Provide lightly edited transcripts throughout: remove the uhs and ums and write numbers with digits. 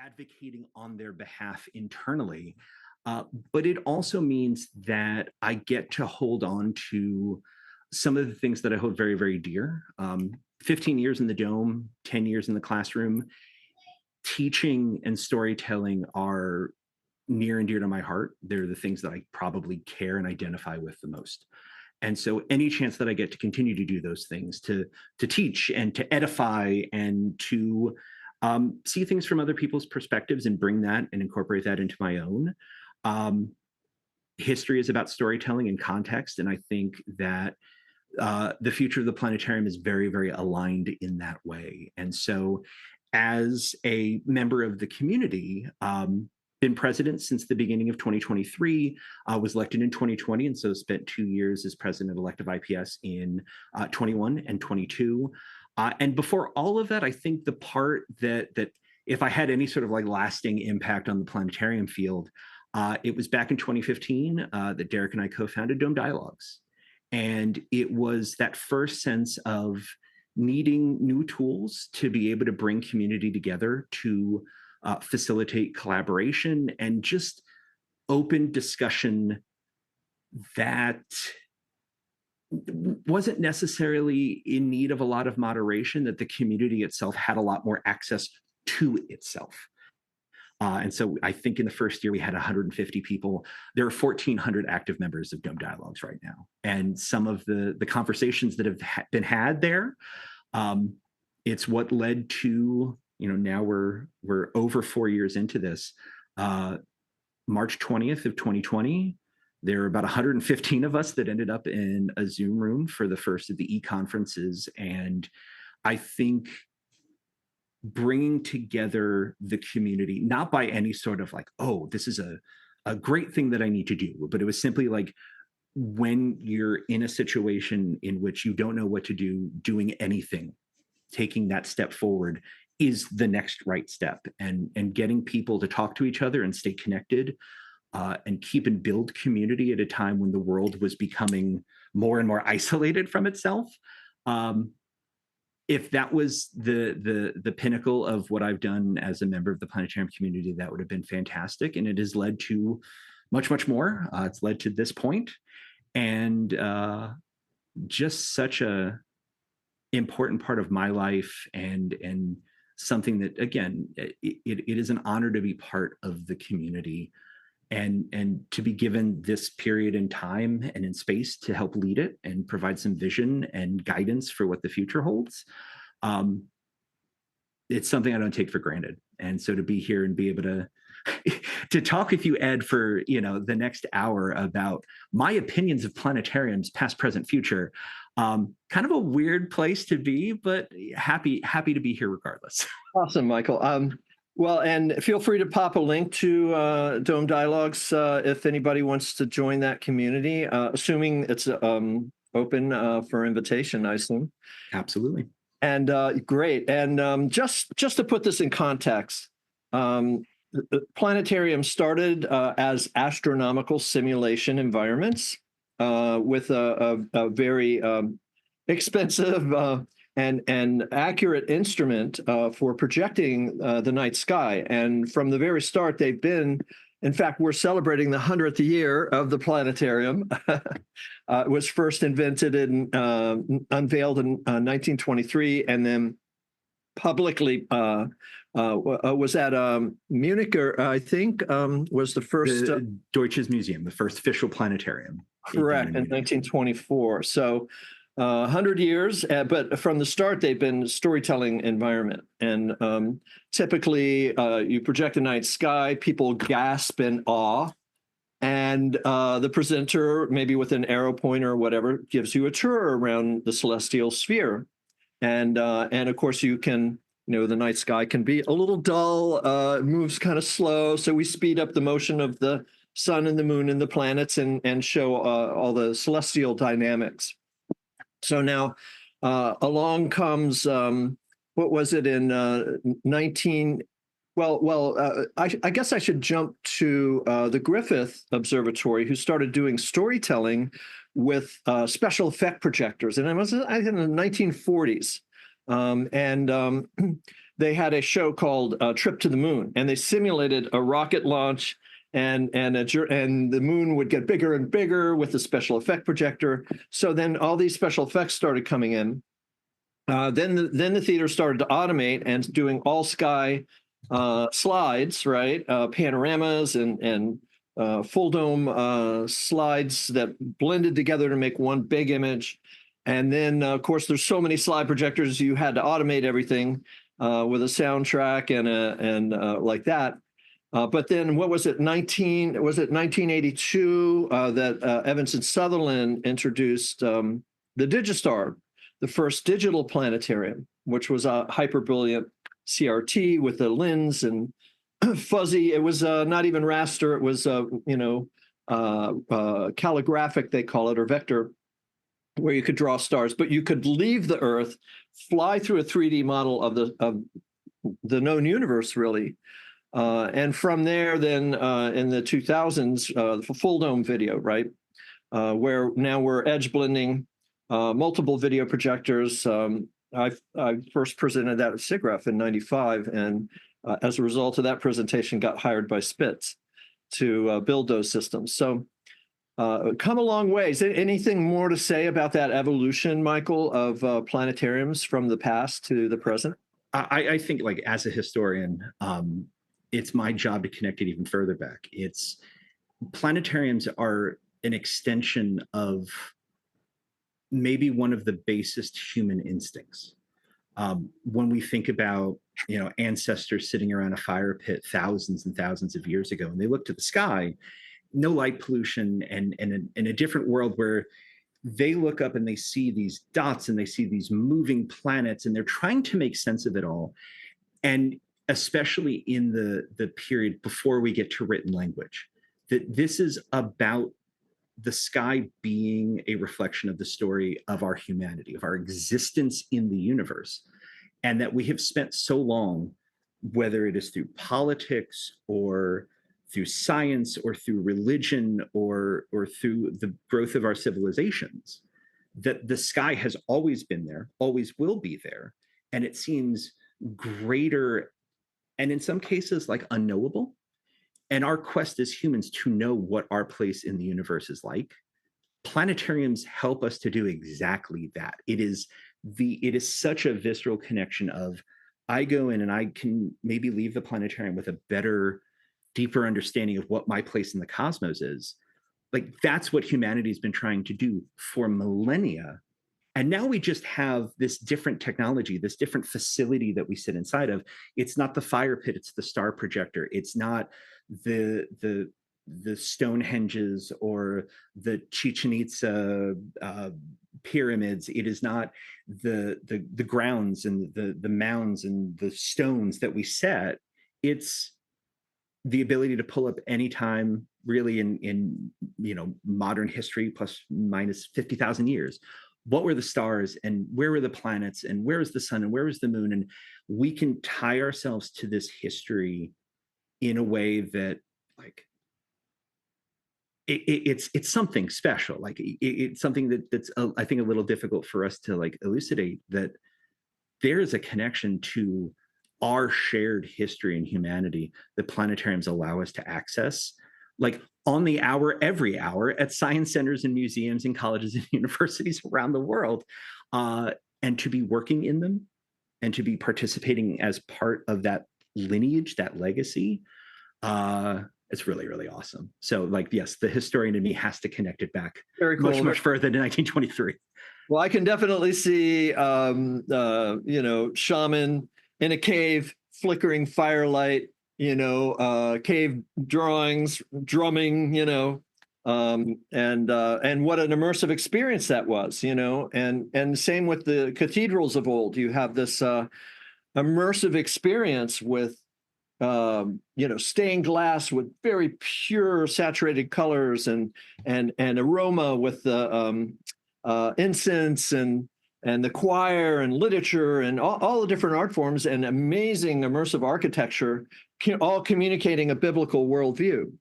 advocating on their behalf internally. But it also means that I get to hold on to some of the things that I hold very, very dear. 15 years in the Dome, 10 years in the classroom, teaching and storytelling are near and dear to my heart. They're the things that I probably care and identify with the most. And so any chance that I get to continue to do those things, to teach and to edify and to see things from other people's perspectives and bring that and incorporate that into my own. History is about storytelling and context. And I think that the future of the planetarium is very, very aligned in that way. And so as a member of the community, been president since the beginning of 2023, was elected in 2020, and so spent 2 years as president-elect of IPS in 21 and 22. And before all of that, I think the part that if I had any sort of like lasting impact on the planetarium field, it was back in 2015 that Derek and I co-founded Dome Dialogues. And it was that first sense of needing new tools to be able to bring community together to facilitate collaboration and just open discussion that wasn't necessarily in need of a lot of moderation, that the community itself had a lot more access to itself. And so I think in the first year we had 150 people. There are 1,400 active members of Dome Dialogues right now. And some of the conversations that have been had there, it's what led to, now we're over 4 years into this. March 20th of 2020, there were about 115 of us that ended up in a Zoom room for the first of the e-conferences. And I think bringing together the community, not by any sort of like, oh, this is a great thing that I need to do, but it was simply like, when you're in a situation in which you don't know what to do, doing anything, taking that step forward is the next right step, and getting people to talk to each other and stay connected, and keep and build community at a time when the world was becoming more and more isolated from itself. If that was the pinnacle of what I've done as a member of the planetarium community, that would have been fantastic. And it has led to much, much more. It's led to this point, and just such a important part of my life, and something that, again, it is an honor to be part of the community, and to be given this period in time and in space to help lead it and provide some vision and guidance for what the future holds. It's something I don't take for granted. And so to be here and be able to talk with you, Ed, for the next hour about my opinions of planetariums, past, present, future, kind of a weird place to be, but happy to be here regardless. Awesome, Michael. Well, and feel free to pop a link to Dome Dialogues if anybody wants to join that community, assuming it's open for invitation, I assume. Absolutely. And great. And just to put this in context, planetarium started as astronomical simulation environments with a very expensive and accurate instrument for projecting the night sky. And from the very start, they've been, in fact, we're celebrating the 100th year of the planetarium. It was first invented and unveiled in 1923, and then publicly was at Munich, or I think was the first Deutsches Museum, the first official planetarium. Correct, in 1924. So 100 years, but from the start, they've been a storytelling environment. And typically, you project a night sky, people gasp in awe, and the presenter, maybe with an arrow pointer or whatever, gives you a tour around the celestial sphere. And of course, you can, the night sky can be a little dull, moves kind of slow. So we speed up the motion of the sun and the moon and the planets and show all the celestial dynamics. So now along comes, what was it in I guess I should jump to the Griffith Observatory, who started doing storytelling with special effect projectors. And it was, I think, in the 1940s. they had a show called Trip to the Moon, and they simulated a rocket launch, and the moon would get bigger and bigger with the special effect projector. So then all these special effects started coming in. Then the theater started to automate and doing all sky slides, right? Panoramas and full dome slides that blended together to make one big image. And then, of course, there's so many slide projectors, you had to automate everything with a soundtrack and like that. But then, what was it? 1982 that Evans and Sutherland introduced the Digistar, the first digital planetarium, which was a hyper brilliant CRT with a lens and fuzzy. It was not even raster. It was calligraphic, they call it, or vector, where you could draw stars, but you could leave the Earth, fly through a 3D model of the known universe, really. And from there, then in the 2000s, the full dome video, right? Where now we're edge blending multiple video projectors. I first presented that at SIGGRAPH in '95, and as a result of that presentation, got hired by Spitz to build those systems. So come a long ways. Anything more to say about that evolution, Michael, of planetariums from the past to the present? I think, like, as a historian, it's my job to connect it even further back. Planetariums are an extension of maybe one of the basest human instincts. When we think about, ancestors sitting around a fire pit thousands and thousands of years ago, and they look to the sky, no light pollution, and in a different world where they look up and they see these dots and they see these moving planets, and they're trying to make sense of it all. And especially in the period before we get to written language, that this is about the sky being a reflection of the story of our humanity, of our existence in the universe, and that we have spent so long, whether it is through politics or through science or through religion or through the growth of our civilizations, that the sky has always been there, always will be there, and it seems greater and in some cases like unknowable. And our quest as humans to know what our place in the universe is like, planetariums help us to do exactly that. It is such a visceral connection of, I go in and I can maybe leave the planetarium with a better, deeper understanding of what my place in the cosmos is. Like, that's what humanity's been trying to do for millennia. And now we just have this different technology, this different facility that we sit inside of. It's not the fire pit, it's the star projector. It's not the Stonehenges or the Chichen Itza pyramids. It is not the grounds and the mounds and the stones that we set. It's the ability to pull up anytime, really, in modern history, plus minus 50,000 years. What were the stars and where were the planets and where is the sun and where is the moon? And we can tie ourselves to this history in a way that, like, it's something special. Like, it's something that's I think a little difficult for us to, like, elucidate, that there is a connection to our shared history and humanity that planetariums allow us to access, like, on the hour, every hour, at science centers and museums and colleges and universities around the world, and to be working in them and to be participating as part of that lineage, that legacy. It's really, really awesome. So, like, yes, the historian in me has to connect it back Very cool. much further to 1923. Well, I can definitely see, shaman in a cave, flickering firelight, cave drawings, drumming, and what an immersive experience that was, and same with the cathedrals of old. You have this immersive experience with, stained glass with very pure saturated colors and aroma with the incense and the choir and literature and all the different art forms and amazing immersive architecture, all communicating a biblical worldview.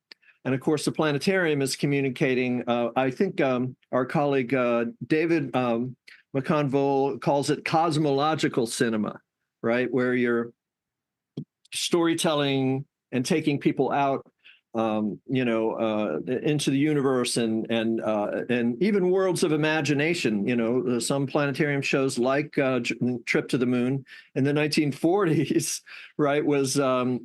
And of course, the planetarium is communicating, I think our colleague David McConville calls it cosmological cinema, right? Where you're storytelling and taking people out, into the universe and even worlds of imagination. Some planetarium shows like Trip to the Moon in the 1940s, right, was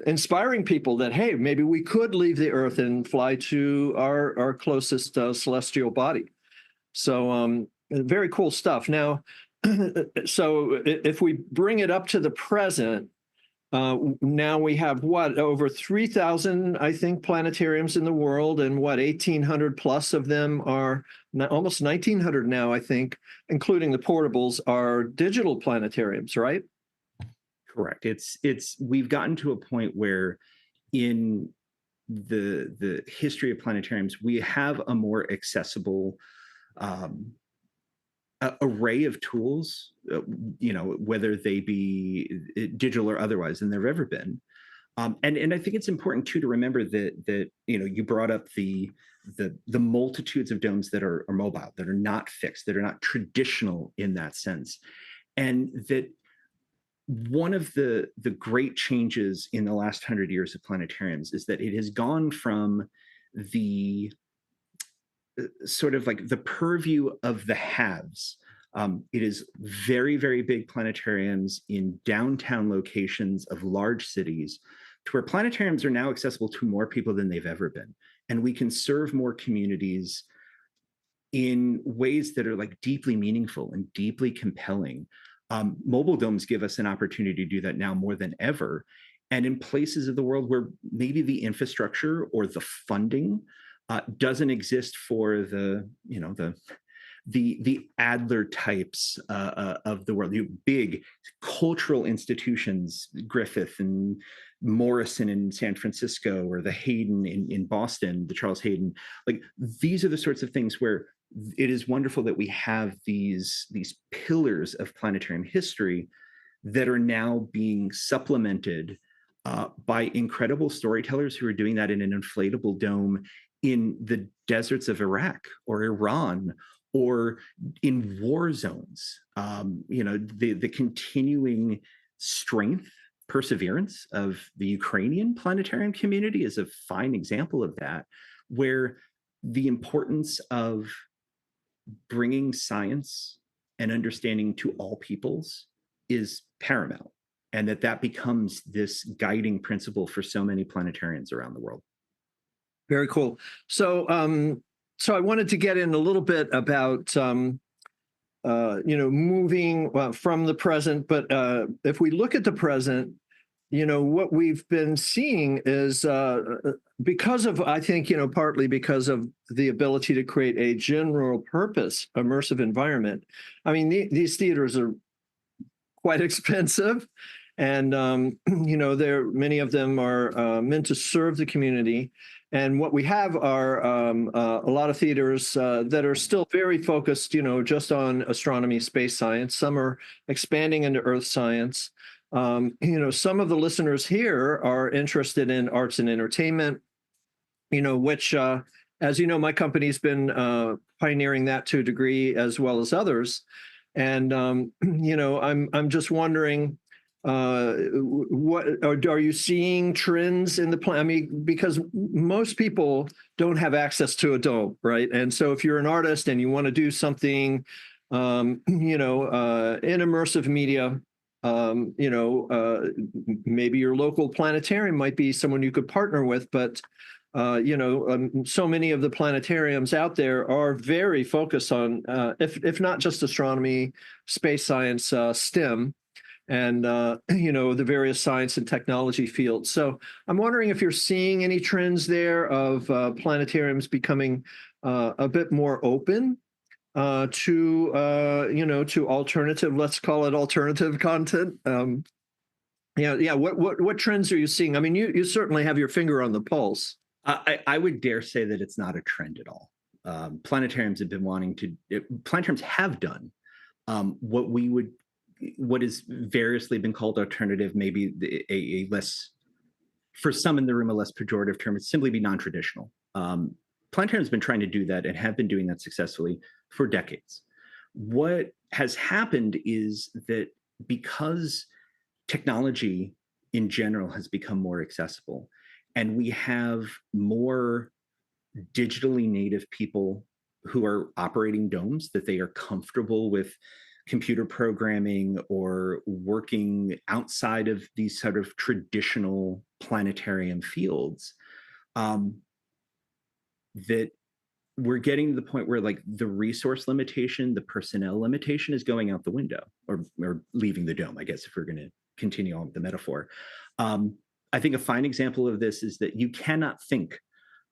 inspiring people that, hey, maybe we could leave the Earth and fly to our closest celestial body. So very cool stuff. Now, so if we bring it up to the present, now we have over 3,000, I think, planetariums in the world, and 1,800 plus of them are almost 1,900 now, I think, including the portables, are digital planetariums, right? Correct. We've gotten to a point where in the history of planetariums, we have a more accessible array of tools, whether they be digital or otherwise, than there've ever been. And I think it's important too to remember that you brought up the multitudes of domes that are mobile, that are not fixed, that are not traditional in that sense, and that one of the great changes in the last 100 years of planetariums is that it has gone from the sort of like the purview of the haves. It is very, very big planetariums in downtown locations of large cities, to where planetariums are now accessible to more people than they've ever been. And we can serve more communities in ways that are like deeply meaningful and deeply compelling. Mobile domes give us an opportunity to do that now more than ever. And in places of the world where maybe the infrastructure or the funding doesn't exist for the Adler types of the world, big cultural institutions, Griffith and Morrison in San Francisco, or the Hayden in Boston, the Charles Hayden. Like, these are the sorts of things where it is wonderful that we have these pillars of planetarium history that are now being supplemented by incredible storytellers who are doing that in an inflatable dome in the deserts of Iraq or Iran or in war zones. The continuing strength, perseverance of the Ukrainian planetarium community is a fine example of that, where the importance of bringing science and understanding to all peoples is paramount, and that becomes this guiding principle for so many planetarians around the world. Very cool. So I wanted to get in a little bit about moving from the present, but if we look at the present, what we've been seeing is because of, I think, partly because of the ability to create a general purpose immersive environment. I mean, these theaters are quite expensive, and many of them are meant to serve the community. And what we have are a lot of theaters that are still very focused, just on astronomy, space science. Some are expanding into earth science. Some of the listeners here are interested in arts and entertainment, which, as you know, my company's been pioneering that to a degree, as well as others. And, I'm just wondering, what are you seeing trends in the plan? I mean, because most people don't have access to a dome, right? And so if you're an artist and you want to do something, in immersive media, maybe your local planetarium might be someone you could partner with, but so many of the planetariums out there are very focused on, if not just astronomy, space science, STEM, and the various science and technology fields. So I'm wondering if you're seeing any trends there of planetariums becoming a bit more open to alternative, let's call it alternative content. What trends are you seeing? I mean, you certainly have your finger on the pulse. I would dare say that it's not a trend at all. Planetariums have done what has variously been called alternative, maybe a less, for some in the room, a less pejorative term. It's simply be non-traditional. Planetarium's been trying to do that and have been doing that successfully for decades. What has happened is that because technology in general has become more accessible. And we have more digitally native people who are operating domes, that they are comfortable with computer programming or working outside of these sort of traditional planetarium fields, that we're getting to the point where like the resource limitation, the personnel limitation is going out the window, or leaving the dome, I guess, if we're going to continue on with the metaphor. I think a fine example of this is that you cannot think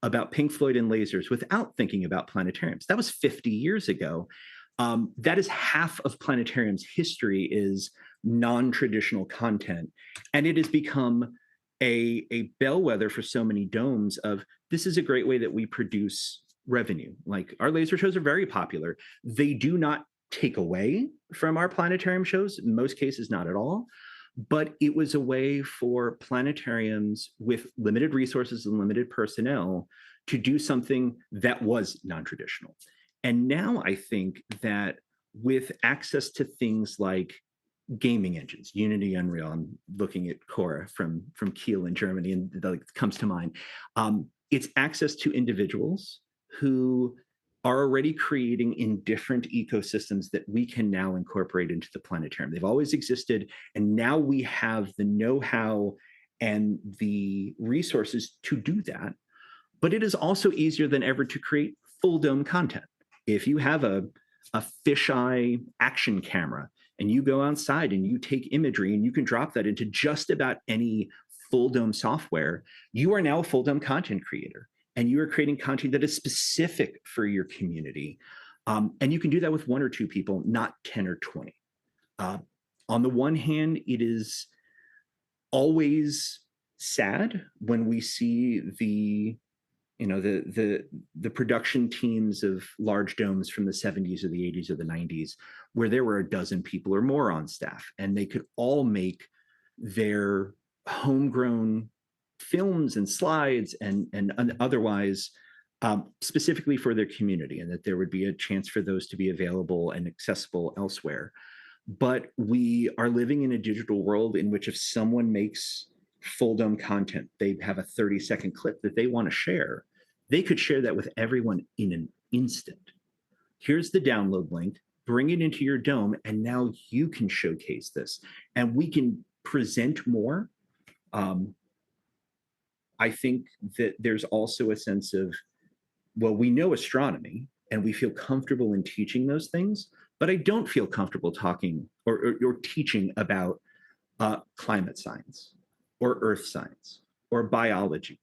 about Pink Floyd and lasers without thinking about planetariums. That was 50 years ago. That is half of planetarium's history, is non-traditional content. And it has become a bellwether for so many domes of, this is a great way that we produce revenue. Like, our laser shows are very popular. They do not take away from our planetarium shows, in most cases, not at all. But it was a way for planetariums with limited resources and limited personnel to do something that was non-traditional. And now I think that with access to things like gaming engines, Unity, Unreal, I'm looking at Cora from Kiel in Germany, and that comes to mind. It's access to individuals who are already creating in different ecosystems that we can now incorporate into the planetarium. They've always existed, and now we have the know-how and the resources to do that. But it is also easier than ever to create full dome content. If you have a fisheye action camera and you go outside and you take imagery and you can drop that into just about any full dome software, you are now a full dome content creator. And you are creating content that is specific for your community. And you can do that with 1 or 2 people, not 10 or 20. On the one hand, it is always sad when we see the production teams of large domes from the 70s or the 80s or the 90s, where there were a dozen people or more on staff, and they could all make their homegrown films and slides and otherwise, specifically for their community, and that there would be a chance for those to be available and accessible elsewhere. But we are living in a digital world in which if someone makes full dome content, they have a 30-second clip that they want to share, they could share that with everyone in an instant. Here's the download link, bring it into your dome, and now you can showcase this. And we can present more. I think that there's also a sense of, well, we know astronomy and we feel comfortable in teaching those things, but I don't feel comfortable talking or teaching about climate science or earth science or biology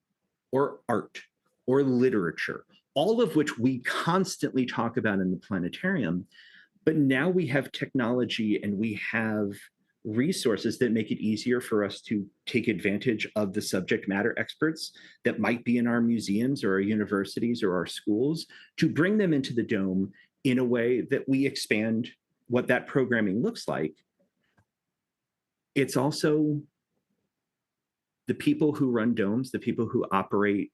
or art or literature, all of which we constantly talk about in the planetarium. But now we have technology and we have resources that make it easier for us to take advantage of the subject matter experts that might be in our museums or our universities or our schools, to bring them into the dome in a way that we expand what that programming looks like. It's also the people who run domes, the people who operate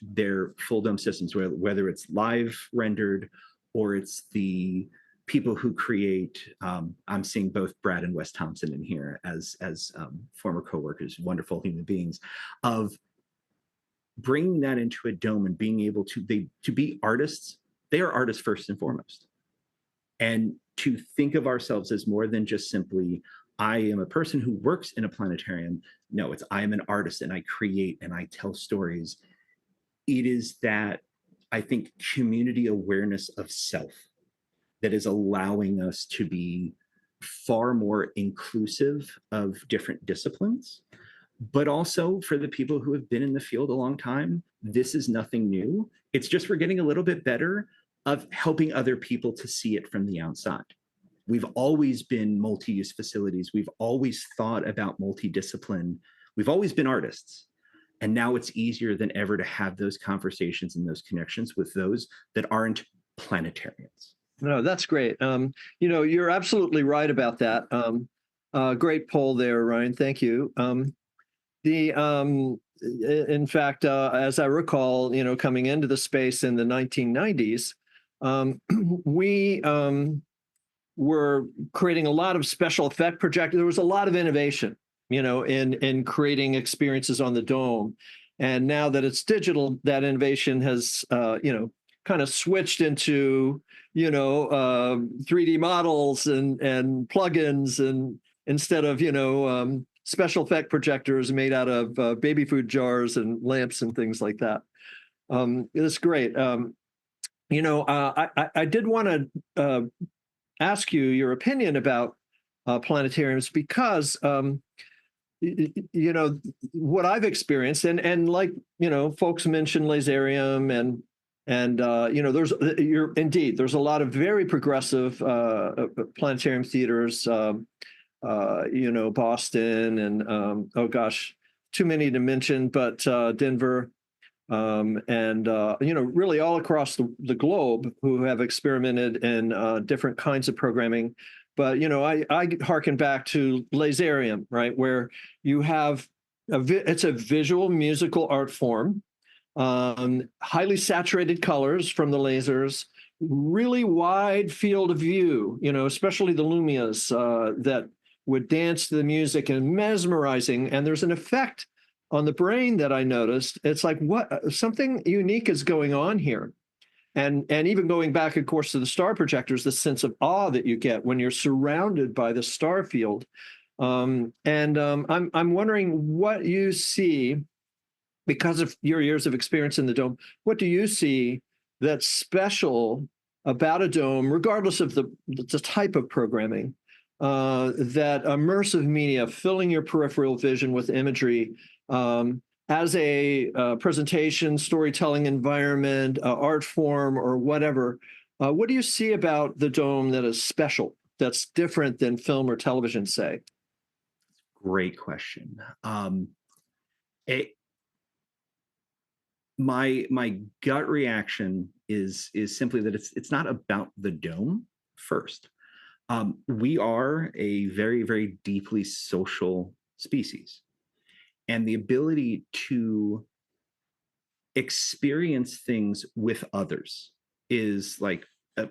their full dome systems, whether it's live rendered or it's the people who create, I'm seeing both Brad and Wes Thompson in here as former coworkers, wonderful human beings, of bringing that into a dome and being able to be artists. They are artists first and foremost. And to think of ourselves as more than just simply, I am a person who works in a planetarium. No, it's I am an artist and I create and I tell stories. It is that, I think, community awareness of self that is allowing us to be far more inclusive of different disciplines. But also for the people who have been in the field a long time, this is nothing new. It's just we're getting a little bit better of helping other people to see it from the outside. We've always been multi-use facilities. We've always thought about multidiscipline. We've always been artists. And now it's easier than ever to have those conversations and those connections with those that aren't planetarians. No, that's great. You're absolutely right about that. Great poll there, Ryan. Thank you. In fact, as I recall, coming into the space in the 1990s, we were creating a lot of special effect projectors. There was a lot of innovation. in creating experiences on the dome. And now that it's digital, that innovation has, kind of switched into, 3D models and plugins, and instead of, special effect projectors made out of baby food jars and lamps and things like that. It's great. I did want to ask you your opinion about planetariums, because what I've experienced, and like folks mentioned laserium, and there's a lot of very progressive planetarium theaters, Boston, and oh gosh, too many to mention, but Denver, and really all across the globe, who have experimented in different kinds of programming. But I harken back to laserium, right, where you have it's a visual musical art form, highly saturated colors from the lasers, really wide field of view, especially the lumias that would dance to the music, and mesmerizing. And there's an effect on the brain that I noticed. It's like, what, something unique is going on here. And even going back, of course, to the star projectors, the sense of awe that you get when you're surrounded by the star field. I'm wondering what you see, because of your years of experience in the dome. What do you see that's special about a dome, regardless of the type of programming, that immersive media filling your peripheral vision with imagery, as a presentation, storytelling environment, art form, or whatever? What do you see about the dome that is special, that's different than film or television, say? Great question. My gut reaction is simply that it's not about the dome first. We are a very, very deeply social species, and the ability to experience things with others is like a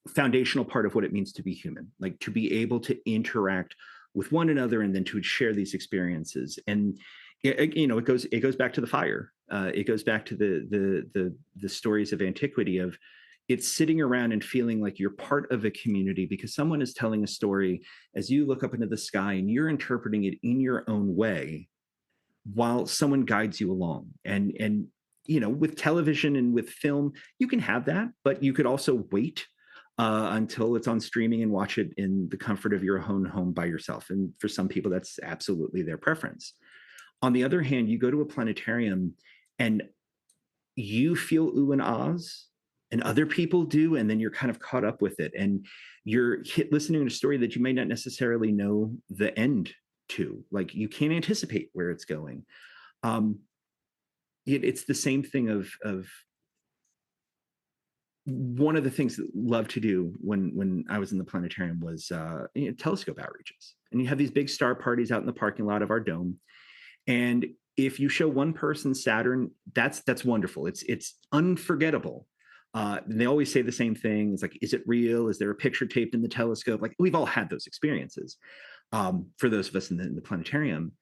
foundational part of what it means to be human, like to be able to interact with one another and then to share these experiences. And it goes back to the fire. It goes back to the stories of antiquity, of it's sitting around and feeling like you're part of a community because someone is telling a story as you look up into the sky and you're interpreting it in your own way while someone guides you along. And with television and with film, you can have that, but you could also wait until it's on streaming and watch it in the comfort of your own home by yourself. And for some people, that's absolutely their preference. On the other hand, you go to a planetarium and you feel ooh and ahs, and other people do, and then you're kind of caught up with it, and you're listening to a story that you may not necessarily know the end to. Like, you can't anticipate where it's going. It's the same thing of one of the things that I loved to do when I was in the planetarium was telescope outreaches, and you have these big star parties out in the parking lot of our dome. And if you show one person Saturn, that's wonderful. It's unforgettable. And they always say the same thing. It's like, is it real? Is there a picture taped in the telescope? Like, we've all had those experiences, for those of us in the planetarium.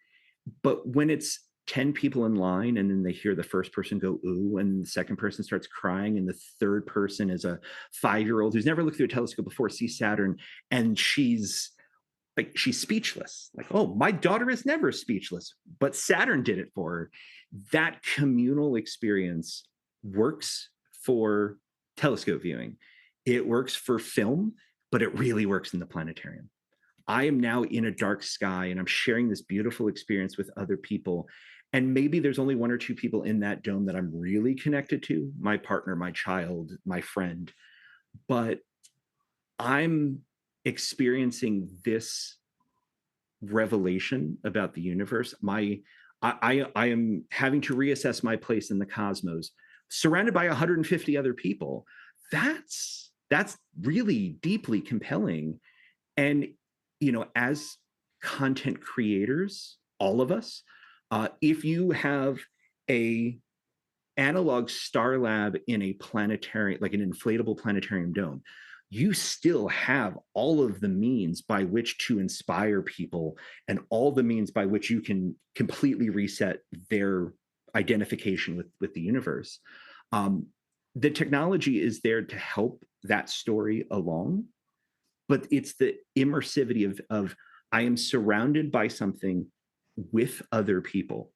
But when it's 10 people in line and then they hear the first person go ooh, and the second person starts crying, and the third person is a 5-year-old who's never looked through a telescope before, sees Saturn, and she's speechless. Like, oh, my daughter is never speechless, but Saturn did it for her. That communal experience works for telescope viewing. It works for film, but it really works in the planetarium. I am now in a dark sky and I'm sharing this beautiful experience with other people. And maybe there's only 1 or 2 people in that dome that I'm really connected to, my partner, my child, my friend. But I'm experiencing this revelation about the universe. I am having to reassess my place in the cosmos, surrounded by 150 other people. That's really deeply compelling. And as content creators, all of us, if you have a analog star lab in a planetary, like an inflatable planetarium dome, you still have all of the means by which to inspire people and all the means by which you can completely reset their identification with the universe. Um, the technology is there to help that story along, but it's the immersivity of I am surrounded by something with other people.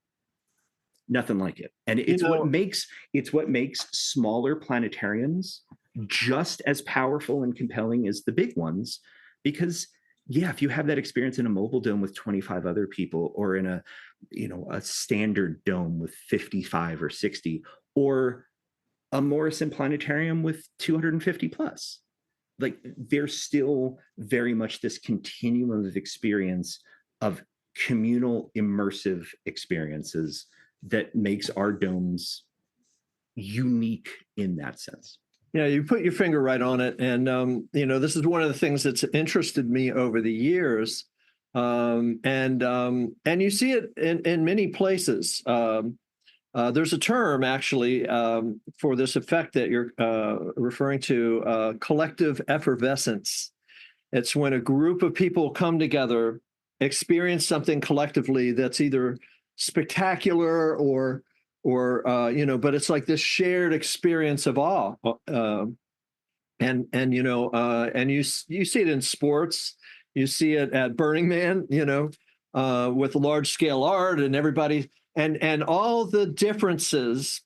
Nothing like it. And You it's what makes smaller planetariums just as powerful and compelling as the big ones. Because yeah, if you have that experience in a mobile dome with 25 other people, or in a, you know, a standard dome with 55 or 60, or a Morrison planetarium with 250 plus, like, there's still very much this continuum of experience of communal immersive experiences that makes our domes unique in that sense. Yeah, you put your finger right on it. And, this is one of the things that's interested me over the years. And you see it in many places. There's a term actually for this effect that you're referring to, collective effervescence. It's when a group of people come together, experience something collectively that's either spectacular but it's like this shared experience of awe. And you see it in sports, you see it at Burning Man, with large scale art and everybody, and all the differences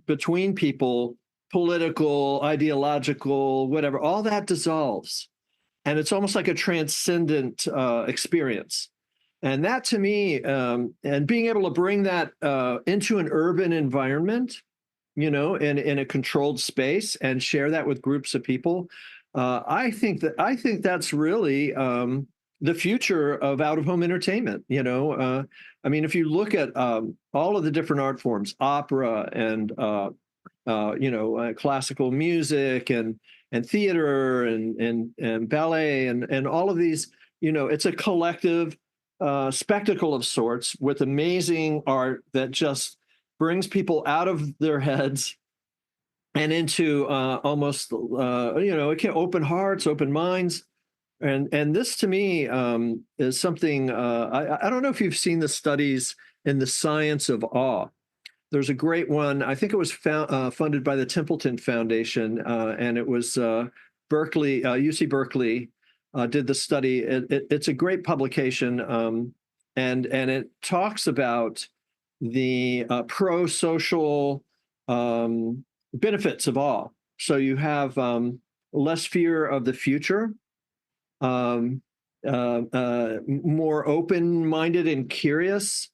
between people, political, ideological, whatever, all that dissolves, and it's almost like a transcendent experience. And that to me, and being able to bring that into an urban environment, in a controlled space, and share that with groups of people, I think that's really the future of out of home entertainment. I mean, if you look at all of the different art forms, opera and classical music and theater and ballet and all of these, it's a collective spectacle of sorts with amazing art that just brings people out of their heads and into almost, it can open hearts, open minds. And this to me is something, I don't know if you've seen the studies in the science of awe. There's a great one. I think it was funded by the Templeton Foundation, and it was Berkeley, UC Berkeley did the study. It's a great publication, and it talks about the pro-social benefits of awe. So you have less fear of the future, more open-minded and curious.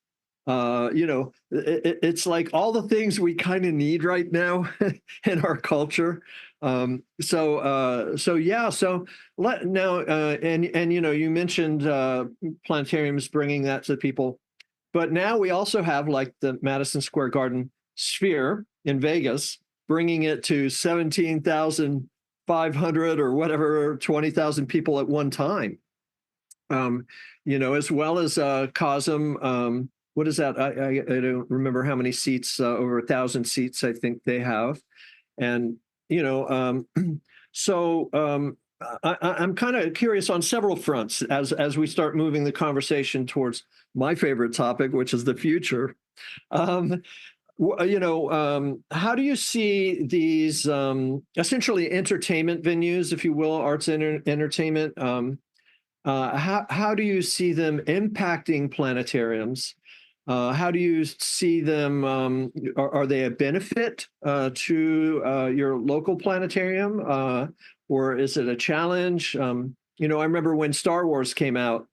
It's like all the things we kind of need right now in our culture. So yeah. So now, and you mentioned planetariums bringing that to people, but now we also have like the Madison Square Garden Sphere in Vegas, bringing it to 17,500 or whatever, 20,000 people at one time. As well as COSM. What is that? I don't remember how many seats. Over 1,000 seats, I think they have. And so I'm kind of curious on several fronts as we start moving the conversation towards my favorite topic, which is the future. How do you see these essentially entertainment venues, if you will, arts and entertainment? How do you see them impacting planetariums? How do you see them? Are they a benefit to your local planetarium, or is it a challenge? I remember when Star Wars came out,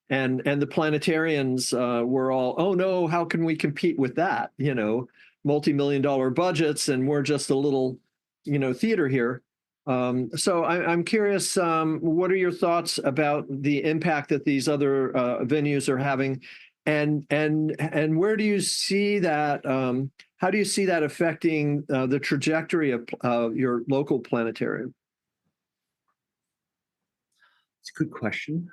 and the planetarians were all, oh no, how can we compete with that? Multi-million-dollar budgets, and we're just a little, theater here. So I'm curious, what are your thoughts about the impact that these other venues are having, and where do you see that? How do you see that affecting the trajectory of your local planetarium? It's a good question.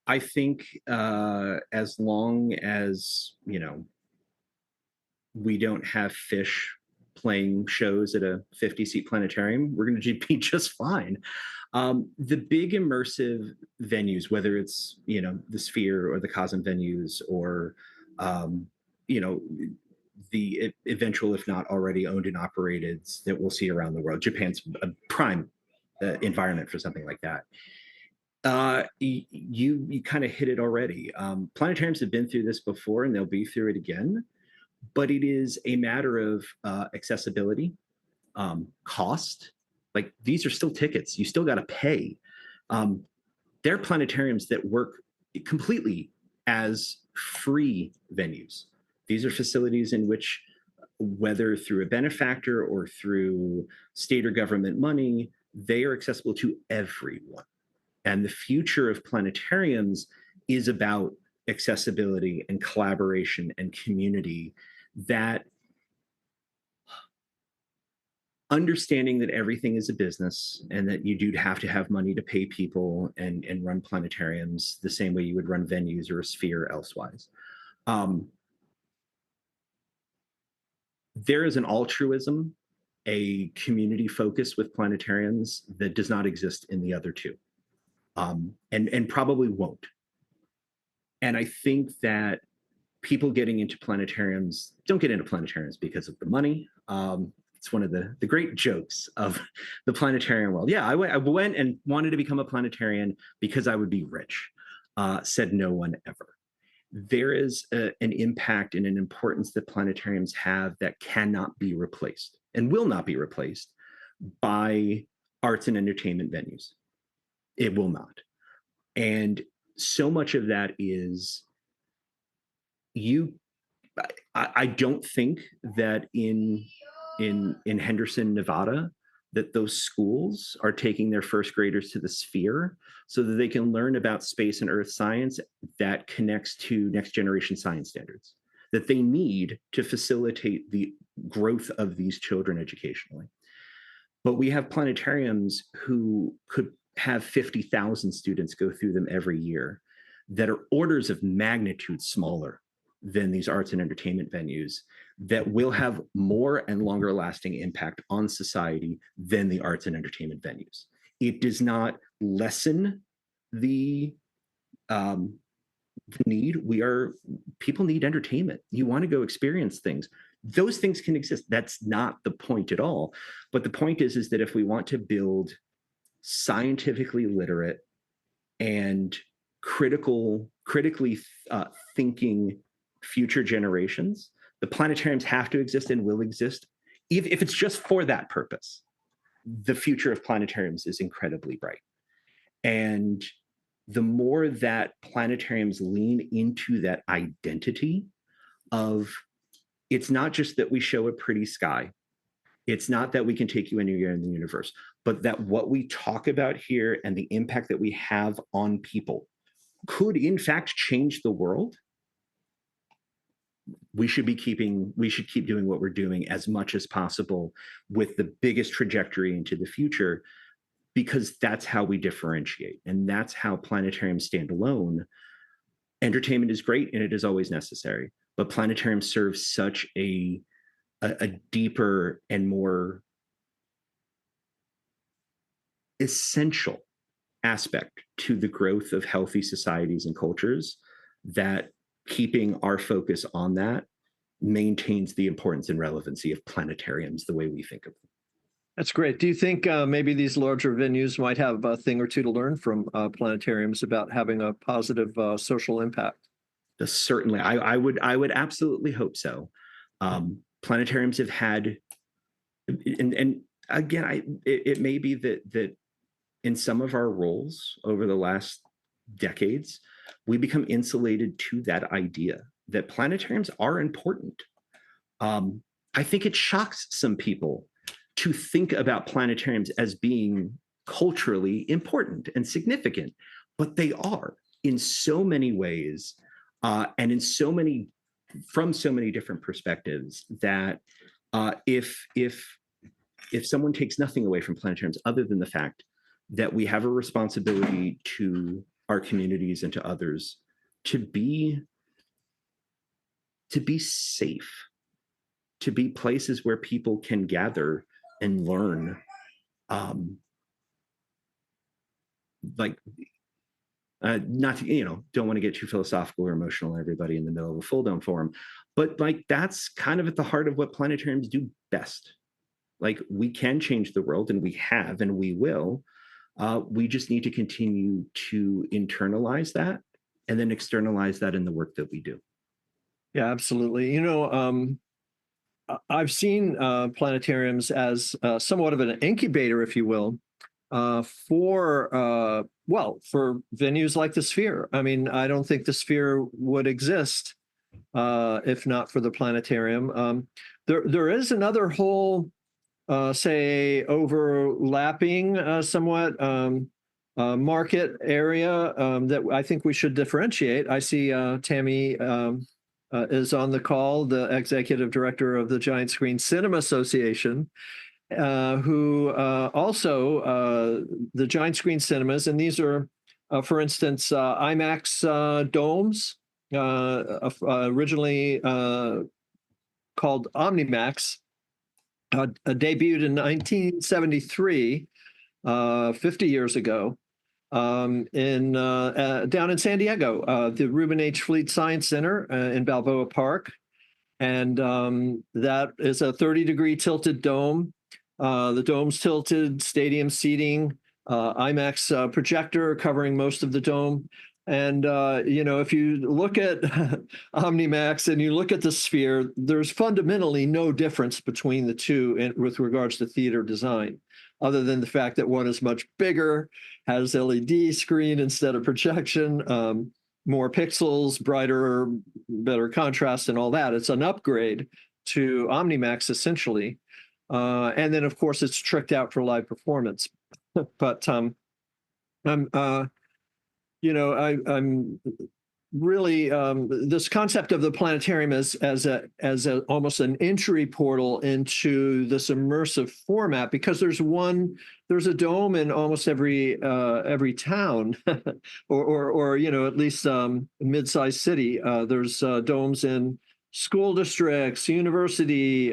I think as long as we don't have fish playing shows at a 50-seat planetarium, we're going to be just fine. The big immersive venues, whether it's, the Sphere or the Cosm venues, or, the eventual, if not already owned and operated, that we'll see around the world. Japan's a prime environment for something like that. You kind of hit it already. Planetariums have been through this before, and they'll be through it again. But it is a matter of accessibility, cost. Like, these are still tickets. You still got to pay. There are planetariums that work completely as free venues. These are facilities in which, whether through a benefactor or through state or government money, they are accessible to everyone. And the future of planetariums is about accessibility and collaboration and community, that understanding that everything is a business and that you do have to have money to pay people and run planetariums the same way you would run venues or a Sphere elsewise. There is an altruism, a community focus with planetariums that does not exist in the other two, and probably won't. And I think that people getting into planetariums don't get into planetariums because of the money. It's one of the great jokes of the planetarium world. Yeah, I went and wanted to become a planetarian because I would be rich, said no one ever. There is an impact and an importance that planetariums have that cannot be replaced and will not be replaced by arts and entertainment venues. It will not. And so much of that is I don't think that in Henderson, Nevada, that those schools are taking their first graders to the Sphere so that they can learn about space and earth science that connects to next generation science standards that they need to facilitate the growth of these children educationally. But we have planetariums who could have 50,000 students go through them every year that are orders of magnitude smaller than these arts and entertainment venues, that will have more and longer lasting impact on society than the arts and entertainment venues. It does not lessen the need. People need entertainment. You want to go experience things. Those things can exist. That's not the point at all. But the point is that if we want to build scientifically literate and critically thinking future generations, the planetariums have to exist and will exist. If it's just for that purpose, the future of planetariums is incredibly bright. And the more that planetariums lean into that identity of, it's not just that we show a pretty sky, it's not that we can take you anywhere in the universe, but that what we talk about here and the impact that we have on people could in fact change the world. We should keep doing what we're doing as much as possible with the biggest trajectory into the future, because that's how we differentiate. And that's how planetariums stand alone. Entertainment is great and it is always necessary, but planetariums serve such a deeper and more essential aspect to the growth of healthy societies and cultures that keeping our focus on that maintains the importance and relevancy of planetariums the way we think of them. That's great. Do you think maybe these larger venues might have a thing or two to learn from planetariums about having a positive social impact? Certainly, I would absolutely hope so. Planetariums have had, and again, it may be that in some of our roles over the last decades, we become insulated to that idea that planetariums are important. I think it shocks some people to think about planetariums as being culturally important and significant, but they are in so many ways, and from so many different perspectives, that if someone takes nothing away from planetariums other than the fact that we have a responsibility to our communities and to others to be safe, to be places where people can gather and learn. Like, not to, don't want to get too philosophical or emotional, everybody in the middle of a Fulldome Forum, but like, that's kind of at the heart of what planetariums do best. Like, we can change the world, and we have, and we will. We just need to continue to internalize that and then externalize that in the work that we do. Yeah, absolutely. I've seen planetariums as somewhat of an incubator, if you will, for venues like the Sphere. I mean, I don't think the Sphere would exist if not for the planetarium. There is another whole, say, overlapping somewhat market area that I think we should differentiate. I see Tammy is on the call, the executive director of the Giant Screen Cinema Association, who also the Giant Screen Cinemas, and these are, for instance, IMAX domes, originally called OmniMax, debuted in 1973, 50 years ago, in down in San Diego, the Reuben H. Fleet Science Center in Balboa Park. And that is a 30-degree tilted dome. The dome's tilted, stadium seating, IMAX projector covering most of the dome. And, if you look at OmniMax and you look at the Sphere, there's fundamentally no difference between the two with regards to theater design, other than the fact that one is much bigger, has LED screen instead of projection, more pixels, brighter, better contrast, and all that. It's an upgrade to OmniMax, essentially. And then, of course, it's tricked out for live performance. But I'm really this concept of the planetarium as almost an entry portal into this immersive format, because there's a dome in almost every town or at least mid-sized city. There's domes in school districts, university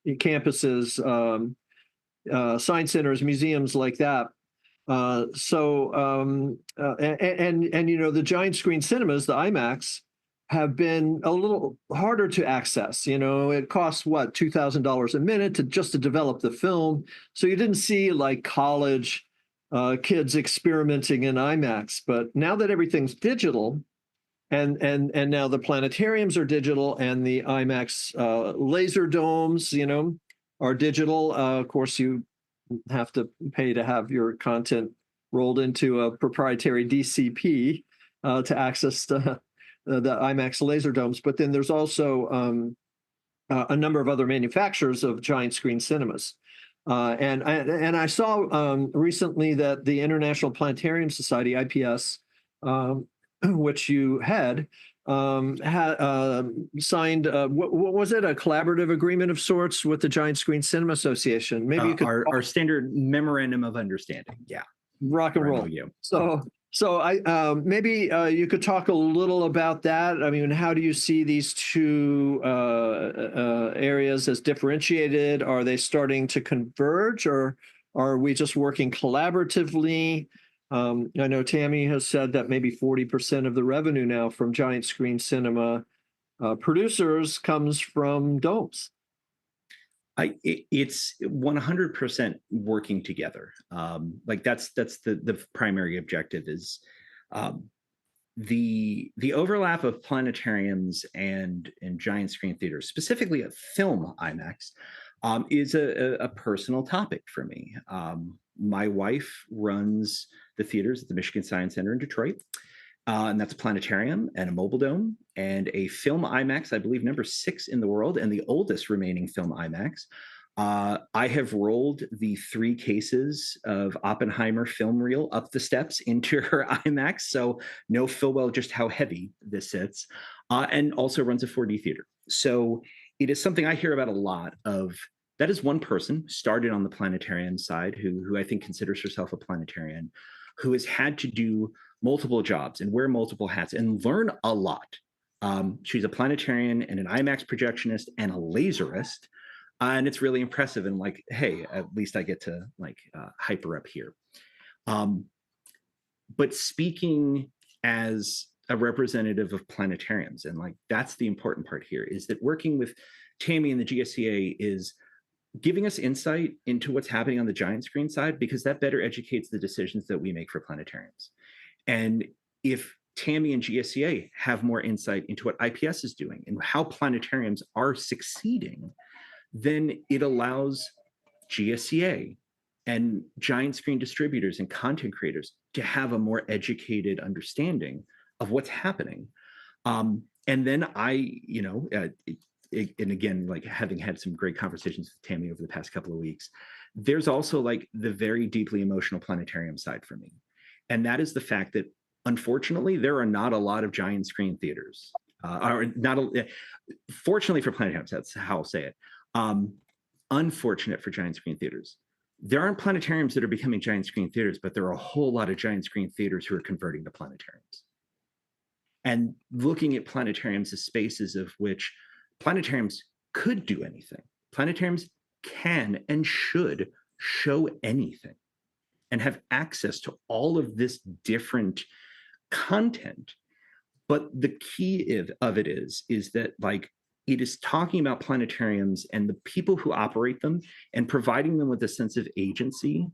campuses, science centers, museums like that. The giant screen cinemas, the IMAX, have been a little harder to access. It costs what, $2,000 a minute to develop the film. So you didn't see like college kids experimenting in IMAX. But now that everything's digital, and now the planetariums are digital, and the IMAX laser domes, are digital. Of course, you have to pay to have your content rolled into a proprietary DCP to access the IMAX laser domes. But then there's also a number of other manufacturers of giant screen cinemas. And I saw recently that the International Planetarium Society, IPS, which you had signed, what was it, a collaborative agreement of sorts with the Giant Screen Cinema Association? Maybe you could our standard memorandum of understanding. Yeah, rock and roll. So I maybe you could talk a little about that. I mean, how do you see these two areas as differentiated? Are they starting to converge, or are we just working collaboratively? I know Tammy has said that maybe 40% of the revenue now from giant screen cinema producers comes from domes. It's 100% working together. Like that's the primary objective is the overlap of planetariums and giant screen theaters, specifically a film IMAX, is a personal topic for me. My wife runs the theaters at the Michigan Science Center in Detroit, and that's a planetarium and a mobile dome and a film IMAX, I believe number 6 in the world, and the oldest remaining film IMAX. I have rolled the 3 cases of Oppenheimer film reel up the steps into her IMAX, so know full well just how heavy this sits, and also runs a 4D theater. So it is something I hear about a lot of. That is one person started on the planetarian side who I think considers herself a planetarian, who has had to do multiple jobs and wear multiple hats and learn a lot She's a planetarian and an IMAX projectionist and a laserist. And it's really impressive. And like, hey, at least I get to like hype her up here. But speaking as a representative of planetariums, and like that's the important part here, is that working with Tammy and the GSCA is giving us insight into what's happening on the giant screen side, because that better educates the decisions that we make for planetariums. And if Tammy and GSCA have more insight into what IPS is doing and how planetariums are succeeding, then it allows GSCA and giant screen distributors and content creators to have a more educated understanding of what's happening. And then and again, like having had some great conversations with Tammy over the past couple of weeks, there's also like the very deeply emotional planetarium side for me. And that is the fact that unfortunately, there are not a lot of giant screen theaters. Fortunately for planetariums, that's how I'll say it. Unfortunate for giant screen theaters. There aren't planetariums that are becoming giant screen theaters, but there are a whole lot of giant screen theaters who are converting to planetariums. And looking at planetariums as spaces of which planetariums could do anything. Planetariums can and should show anything and have access to all of this different content. But the key of it is that like it is talking about planetariums and the people who operate them and providing them with a sense of agency,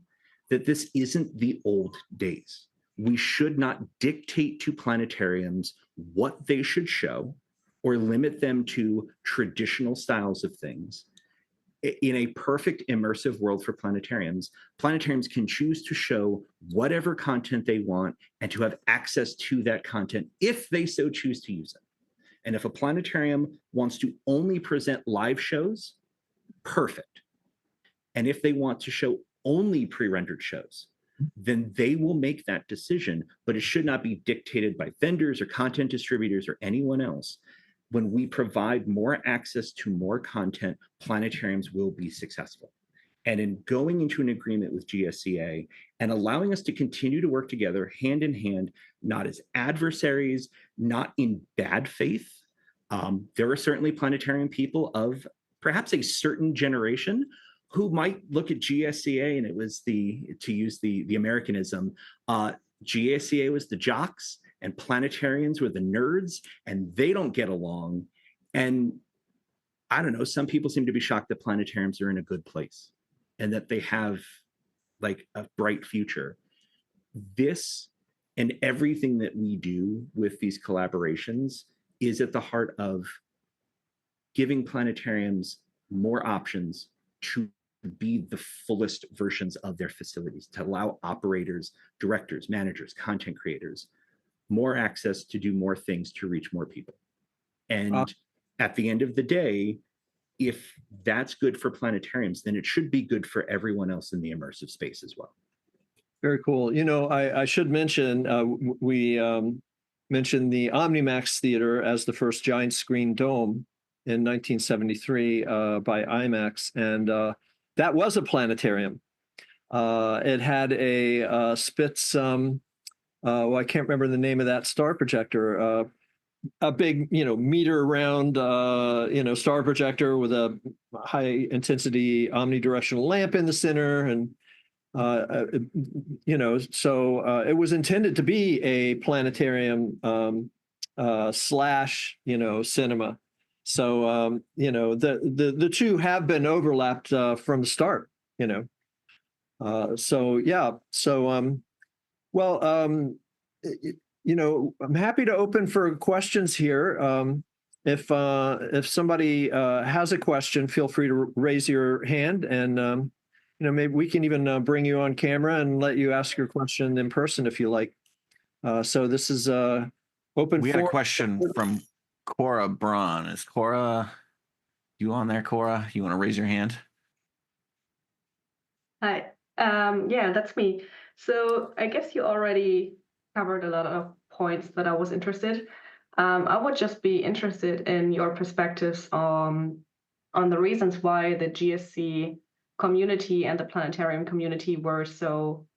that this isn't the old days. We should not dictate to planetariums what they should show or limit them to traditional styles of things. In a perfect immersive world for planetariums, planetariums can choose to show whatever content they want and to have access to that content if they so choose to use it. And if a planetarium wants to only present live shows, perfect. And if they want to show only pre-rendered shows, then they will make that decision, but it should not be dictated by vendors or content distributors or anyone else. When we provide more access to more content, planetariums will be successful. And in going into an agreement with GSCA and allowing us to continue to work together hand in hand, not as adversaries, not in bad faith. There are certainly planetarium people of perhaps a certain generation who might look at GSCA, and it was to use the Americanism, GSCA was the jocks and planetarians were the nerds, and they don't get along. And I don't know, some people seem to be shocked that planetariums are in a good place and that they have like a bright future. This and everything that we do with these collaborations is at the heart of giving planetariums more options to be the fullest versions of their facilities, to allow operators, directors, managers, content creators more access to do more things to reach more people. And at the end of the day, if that's good for planetariums, then it should be good for everyone else in the immersive space as well. Very cool. You know, I should mention, we mentioned the OmniMax Theater as the first giant screen dome in 1973 by IMAX, and that was a planetarium. It had a Spitz, well, I can't remember the name of that star projector, a big, meter round, star projector with a high intensity omnidirectional lamp in the center. And, so it was intended to be a planetarium slash, cinema. So, the two have been overlapped from the start, so, yeah. So, well, I'm happy to open for questions here. If somebody has a question, feel free to raise your hand, and maybe we can even bring you on camera and let you ask your question in person if you like. So this is open. We had a question from Cora Braun. Is Cora, you on there, Cora? You want to raise your hand? Hi. Yeah, that's me. So I guess you already covered a lot of points that I was interested. I would just be interested in your perspectives on the reasons why the GSC community and the planetarium community were so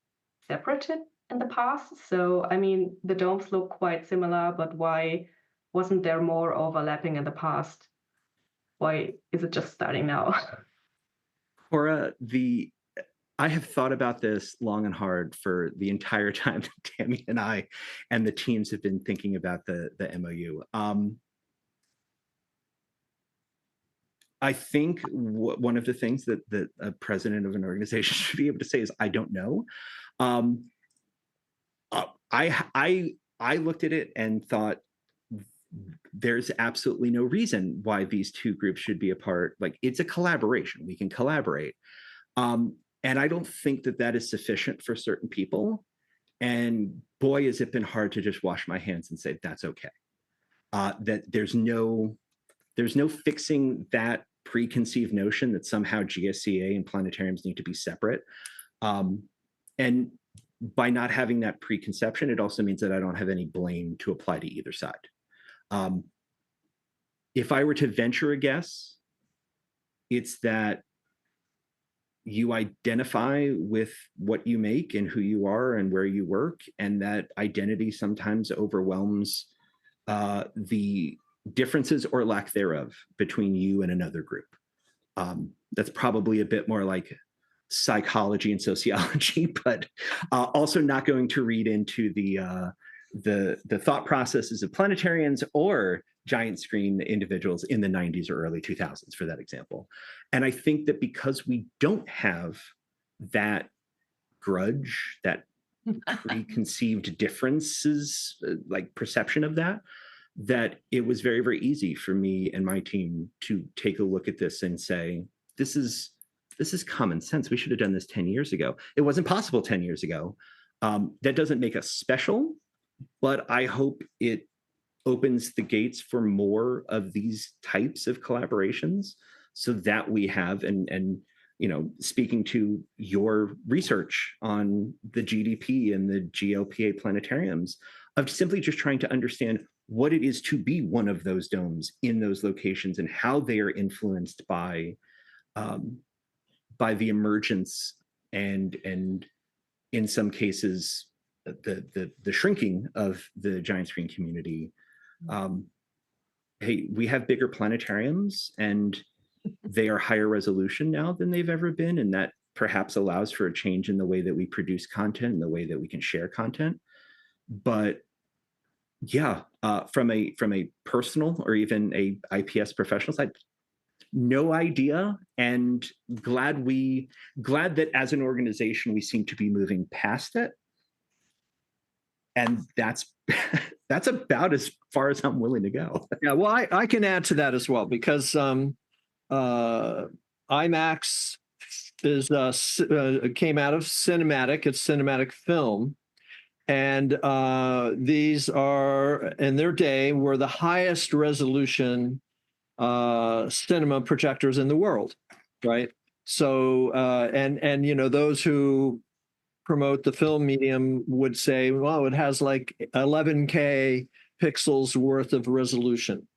separated in the past. So, I mean, the domes look quite similar, but why wasn't there more overlapping in the past? Why is it just starting now? Cora, I have thought about this long and hard for the entire time that Tammy and I and the teams have been thinking about the MOU. I think one of the things that a president of an organization should be able to say is, I don't know. I looked at it and thought, there's absolutely no reason why these two groups should be apart. Like, it's a collaboration. We can collaborate. And I don't think that that is sufficient for certain people. And boy, has it been hard to just wash my hands and say, that's okay. That there's no fixing that preconceived notion that somehow GSCA and planetariums need to be separate. And by not having that preconception, it also means that I don't have any blame to apply to either side. If I were to venture a guess, it's that you identify with what you make and who you are and where you work, and that identity sometimes overwhelms the differences or lack thereof between you and another group. That's probably a bit more like psychology and sociology, but also not going to read into the thought processes of planetarians or giant screen individuals in the 90s or early 2000s, for that example. And I think that because we don't have that grudge, that preconceived differences, like perception of that, that it was very, very easy for me and my team to take a look at this and say, this is common sense. We should have done this 10 years ago. It wasn't possible 10 years ago. That doesn't make us special, but I hope it opens the gates for more of these types of collaborations, so that we have, and you know, speaking to your research on the GDP and the GLPA planetariums, of simply just trying to understand what it is to be one of those domes in those locations and how they are influenced by the emergence and in some cases the shrinking of the giant screen community. Hey, we have bigger planetariums and they are higher resolution now than they've ever been, and that perhaps allows for a change in the way that we produce content and the way that we can share content. But yeah, from a personal or even a IPS professional side, no idea, and glad that as an organization we seem to be moving past it. And that's about as far as I'm willing to go. Yeah, well, I can add to that as well, because IMAX is came out of cinematic. It's cinematic film, and these are, in their day, were the highest resolution cinema projectors in the world, right? So and you know, those who promote the film medium would say, well, it has like 11K pixels worth of resolution.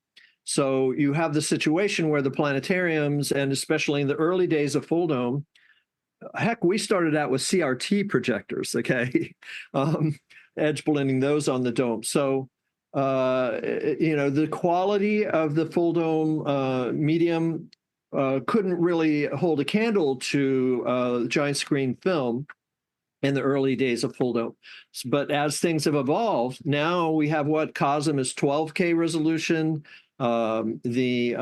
So you have the situation where the planetariums, and especially in the early days of Fulldome, heck, we started out with CRT projectors, okay? Edge blending those on the dome. So, you know, the quality of the Fulldome medium couldn't really hold a candle to giant screen film in the early days of Fulldome. But as things have evolved, now we have what COSM is 12K resolution. The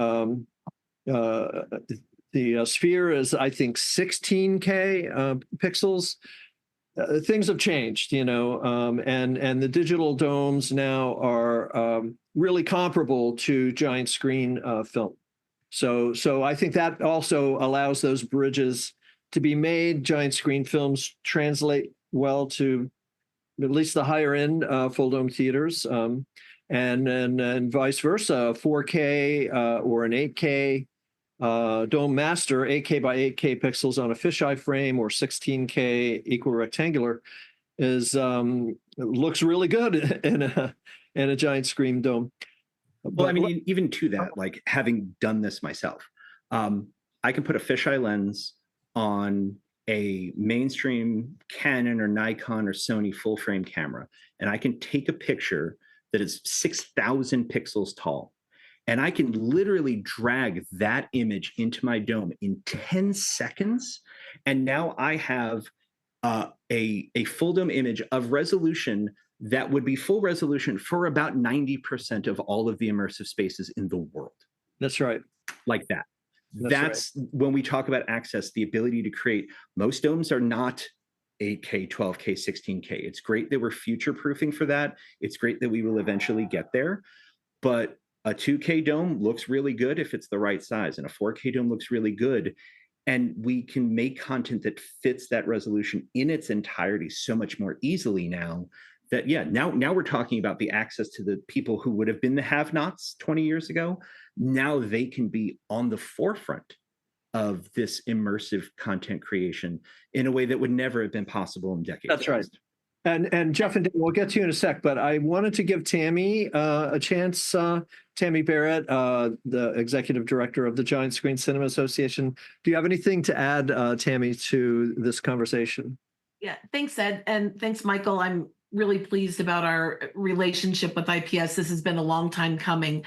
sphere is, I think, 16K pixels. Things have changed, you know, and the digital domes now are really comparable to giant screen film. So I think that also allows those bridges to be made. Giant screen films translate well to at least the higher end Fulldome theaters, and vice versa. 4K or an 8K dome master, 8K by 8K pixels on a fisheye frame, or 16K equal rectangular, is looks really good in a giant screen dome. Well, I mean, even to that, like, having done this myself, I can put a fisheye lens on a mainstream Canon or Nikon or Sony full frame camera, and I can take a picture that is 6,000 pixels tall. And I can literally drag that image into my dome in 10 seconds. And now I have a full dome image of resolution that would be full resolution for about 90% of all of the immersive spaces in the world. That's right. Like that. That's right. When we talk about access, the ability to create, most domes are not 8K, 12K, 16K. It's great that we're future proofing for that. It's great that we will eventually get there. But a 2K dome looks really good if it's the right size, and a 4K dome looks really good. And we can make content that fits that resolution in its entirety so much more easily now that, yeah, now we're talking about the access to the people who would have been the have-nots 20 years ago. Now they can be on the forefront of this immersive content creation in a way that would never have been possible in decades. That's right. And Jeff and Dan, we'll get to you in a sec, but I wanted to give Tammy a chance. Tammy Barrett, the executive director of the Giant Screen Cinema Association. Do you have anything to add, Tammy, to this conversation? Yeah, thanks, Ed, and thanks, Michael. I'm really pleased about our relationship with IPS. This has been a long time coming.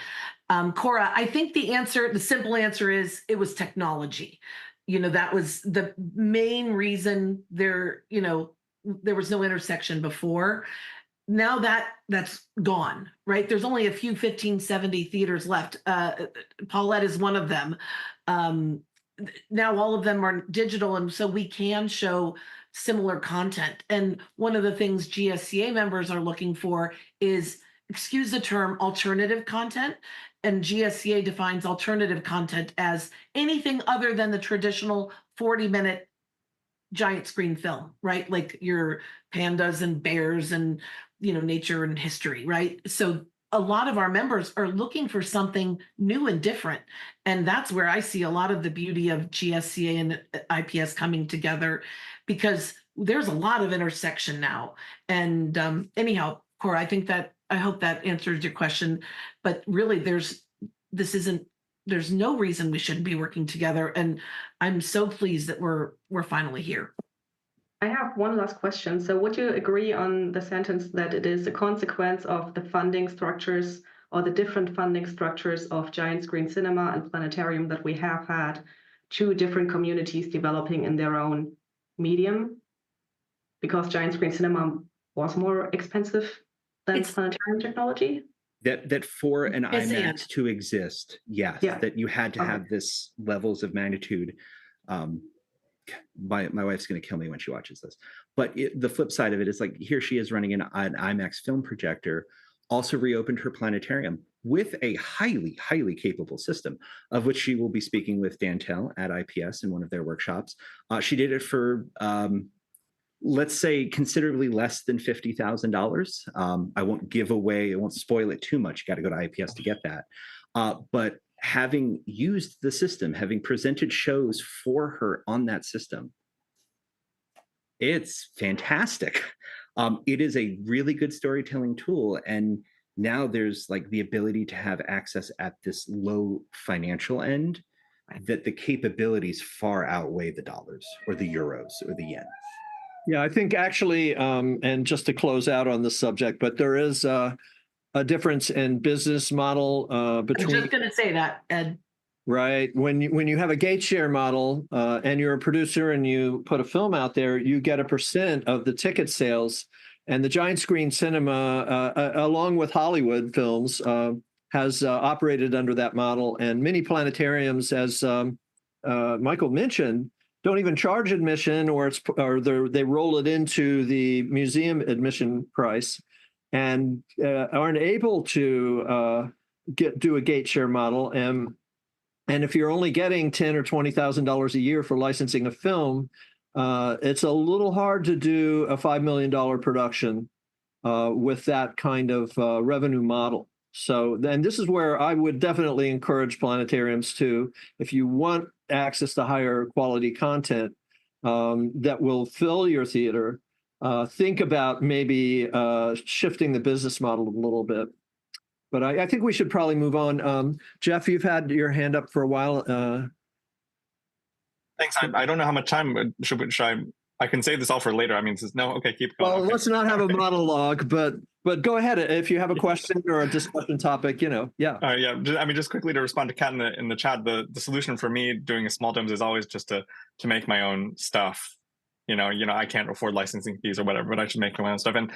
Cora, I think the simple answer is it was technology. That was the main reason there was no intersection before. Now that's gone, right? There's only a few 1570 theaters left. Paulette is one of them. Now all of them are digital, and so we can show similar content. And one of the things GSCA members are looking for is, excuse the term, alternative content. And GSCA defines alternative content as anything other than the traditional 40-minute giant screen film, right? Like your pandas and bears and, nature and history, right? So a lot of our members are looking for something new and different. And that's where I see a lot of the beauty of GSCA and IPS coming together, because there's a lot of intersection now. And anyhow, Cora, I hope that answers your question, but really there's no reason we shouldn't be working together. And I'm so pleased that we're finally here. I have one last question. So would you agree on the sentence that it is a consequence of the funding structures or the different funding structures of Giant Screen Cinema and Planetarium that we have had two different communities developing in their own medium? Because Giant Screen Cinema was more expensive than Planetarium technology? That for an IMAX to exist, yes, yeah. That you had to have this levels of magnitude. My wife's going to kill me when she watches this, but the flip side of it is, like, here she is running an IMAX film projector, also reopened her planetarium with a highly, highly capable system, of which she will be speaking with Dantel at IPS in one of their workshops. She did it for, let's say, considerably less than $50,000. I won't spoil it too much. You got to go to IPS to get that. But having used the system, having presented shows for her on that system, it's fantastic. It is a really good storytelling tool. And now there's like the ability to have access at this low financial end, that the capabilities far outweigh the dollars or the euros or the yen. Yeah, I think actually, and just to close out on the subject, but there is a difference in business model between. I'm just going to say that, Ed. Right. When you have a gate share model and you're a producer and you put a film out there, you get a % of the ticket sales. And the Giant Screen Cinema, along with Hollywood films, has operated under that model. And many planetariums, as Michael mentioned, don't even charge admission, or they roll it into the museum admission price, and aren't able to do a gate share model. And if you're only getting $10,000 or $20,000 a year for licensing a film, it's a little hard to do a $5 million production with that kind of revenue model. So then this is where I would definitely encourage planetariums to, if you want access to higher quality content that will fill your theater, think about maybe shifting the business model a little bit. But I think we should probably move on. Jeff, you've had your hand up for a while. Thanks. I don't know how much time should I can save this all for later. I mean, no, okay, keep going. Well, okay. let's not have a monologue, but But go ahead if you have a question or a discussion topic. Yeah. Yeah. I mean, just quickly to respond to Kat in the chat, the solution for me doing a small domes is always just to make my own stuff. I can't afford licensing fees or whatever, but I should make my own stuff. And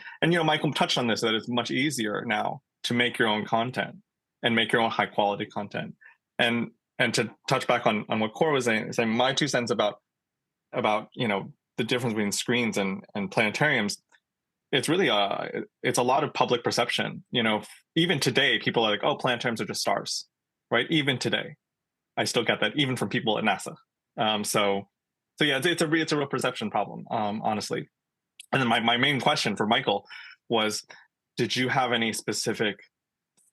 Michael touched on this, that it's much easier now to make your own content and make your own high quality content. And to touch back on what Cora was saying my 2 cents about the difference between screens and planetariums. It's really it's a lot of public perception. Even today, people are like, "Oh, planetariums are just stars," right? Even today, I still get that, even from people at NASA. So yeah, it's a real perception problem, honestly. And then my main question for Michael was, did you have any specific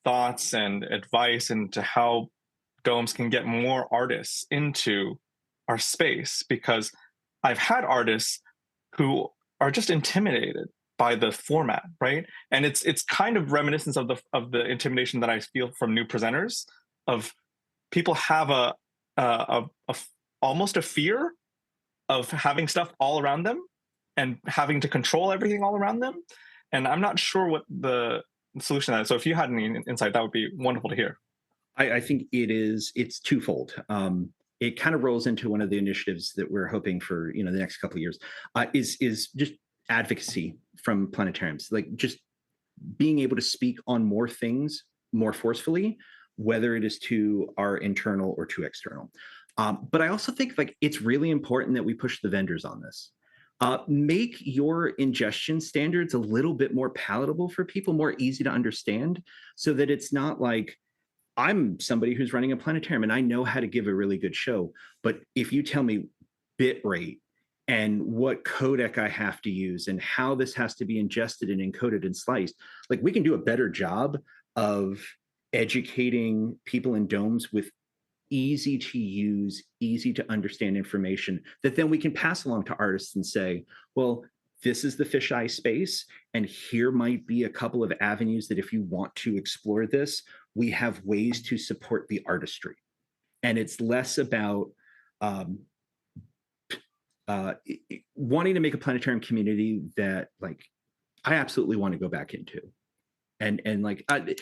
thoughts and advice into how domes can get more artists into our space? Because I've had artists who are just intimidated by the format, right? And it's kind of reminiscent of the intimidation that I feel from new presenters. Of people have a almost a fear of having stuff all around them and having to control everything all around them. And I'm not sure what the solution is. So if you had any insight, that would be wonderful to hear. I think it's twofold. It kind of rolls into one of the initiatives that we're hoping for, the next couple of years, is just advocacy from planetariums, like just being able to speak on more things more forcefully, whether it is to our internal or to external. But I also think it's really important that we push the vendors on this. Make your ingestion standards a little bit more palatable for people, more easy to understand, so that it's not like, I'm somebody who's running a planetarium and I know how to give a really good show, but if you tell me bit rate and what codec I have to use and how this has to be ingested and encoded and sliced, we can do a better job of educating people in domes with easy to use, easy to understand information that then we can pass along to artists and say, well, this is the fisheye space, and here might be a couple of avenues that if you want to explore this, we have ways to support the artistry. And it's less about wanting to make a planetarium community that I absolutely want to go back into. And I've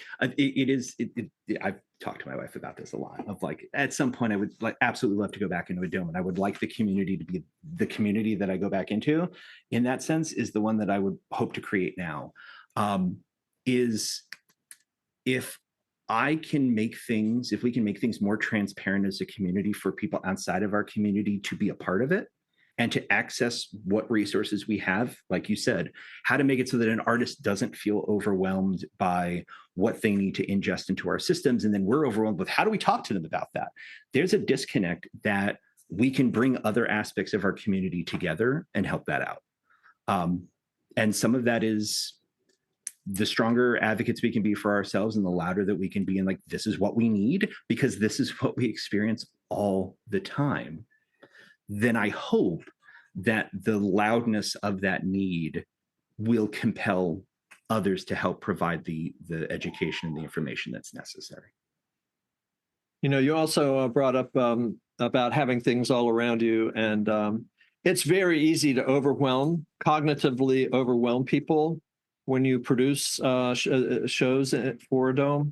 talked to my wife about this a lot, of at some point I would absolutely love to go back into a dome, and I would like the community to be the community that I go back into. In that sense, is the one that I would hope to create now. Is if we can make things more transparent as a community for people outside of our community to be a part of it, and to access what resources we have, like you said, how to make it so that an artist doesn't feel overwhelmed by what they need to ingest into our systems. And then we're overwhelmed with how do we talk to them about that? There's a disconnect that we can bring other aspects of our community together and help that out. And some of that is the stronger advocates we can be for ourselves and the louder that we can be in this is what we need, because this is what we experience all the time. Then I hope that the loudness of that need will compel others to help provide the education and the information that's necessary. You also brought up about having things all around you, and it's very easy to cognitively overwhelm people when you produce shows for a dome.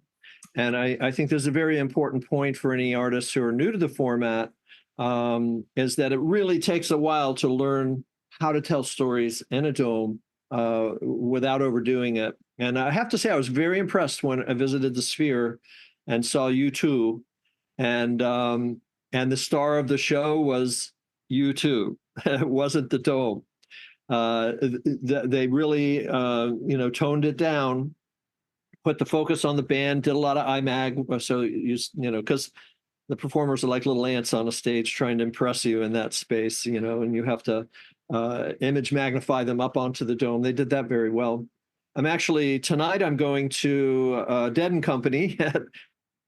And I think there's a very important point for any artists who are new to the format, is that it really takes a while to learn how to tell stories in a dome without overdoing it. And I have to say, I was very impressed when I visited the Sphere and saw U2, and the star of the show was U2. It wasn't the dome. They really, toned it down, put the focus on the band, did a lot of IMAG, so because the performers are like little ants on a stage trying to impress you in that space, and you have to image magnify them up onto the dome. They did that very well. Tonight I'm going to Dead and Company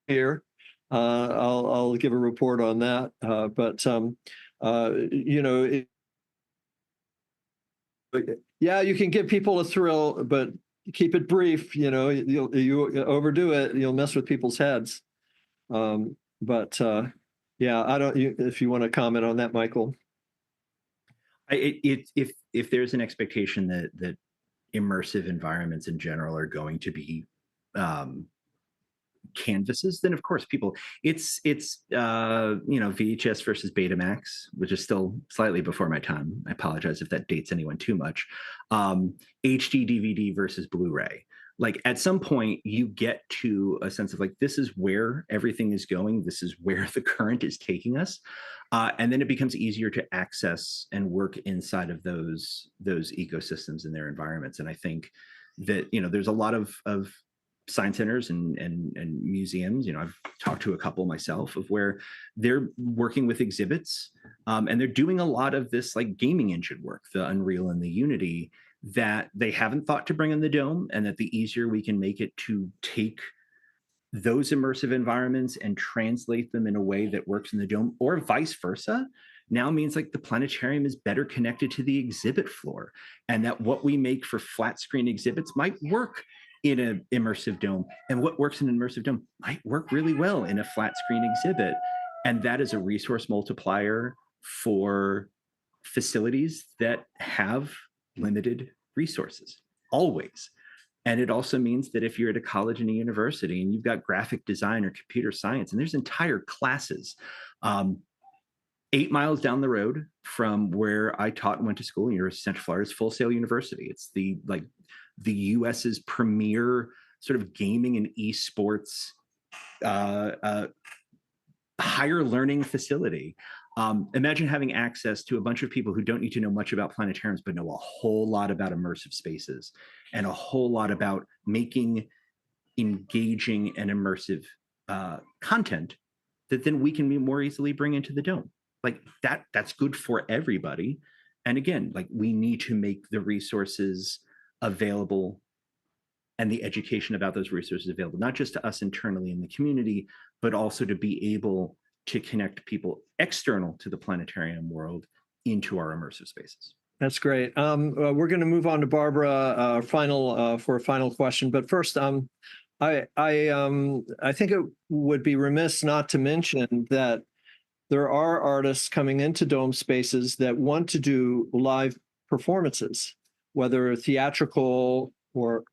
here. I'll give a report on that. Yeah, you can give people a thrill, but keep it brief. You overdo it, you'll mess with people's heads. Yeah, I don't. If you want to comment on that, Michael. If there's an expectation that immersive environments in general are going to be canvases, then of course it's VHS versus Betamax, which is still slightly before my time. I apologize if that dates anyone too much. HD DVD versus Blu-ray. Like at some point you get to a sense of like, this is where everything is going. This is where the current is taking us. And then it becomes easier to access and work inside of those ecosystems and their environments. And I think that, there's a lot of science centers and museums. I've talked to a couple myself of where they're working with exhibits, and they're doing a lot of this like gaming engine work, the Unreal and the Unity, that they haven't thought to bring in the dome, and that the easier we can make it to take those immersive environments and translate them in a way that works in the dome, or vice versa, now means like the planetarium is better connected to the exhibit floor, and that what we make for flat screen exhibits might work in an immersive dome, and what works in an immersive dome might work really well in a flat screen exhibit. And that is a resource multiplier for facilities that have limited resources, always. And it also means that if you're at a college and a university and you've got graphic design or computer science, and there's entire classes 8 miles down the road from where I taught and went to school, University of Central Florida, is Full Sail University. It's the US's premier sort of gaming and esports higher learning facility. Imagine having access to a bunch of people who don't need to know much about planetariums, but know a whole lot about immersive spaces and a whole lot about making engaging and immersive content that then we can more easily bring into the dome. Like that's good for everybody. And again, like we need to make the resources available and the education about those resources available, not just to us internally in the community, but also to be able to connect people external to the planetarium world into our immersive spaces. That's great. We're going to move on to Barbara for a final question. But first, I think it would be remiss not to mention that there are artists coming into dome spaces that want to do live performances, whether theatrical or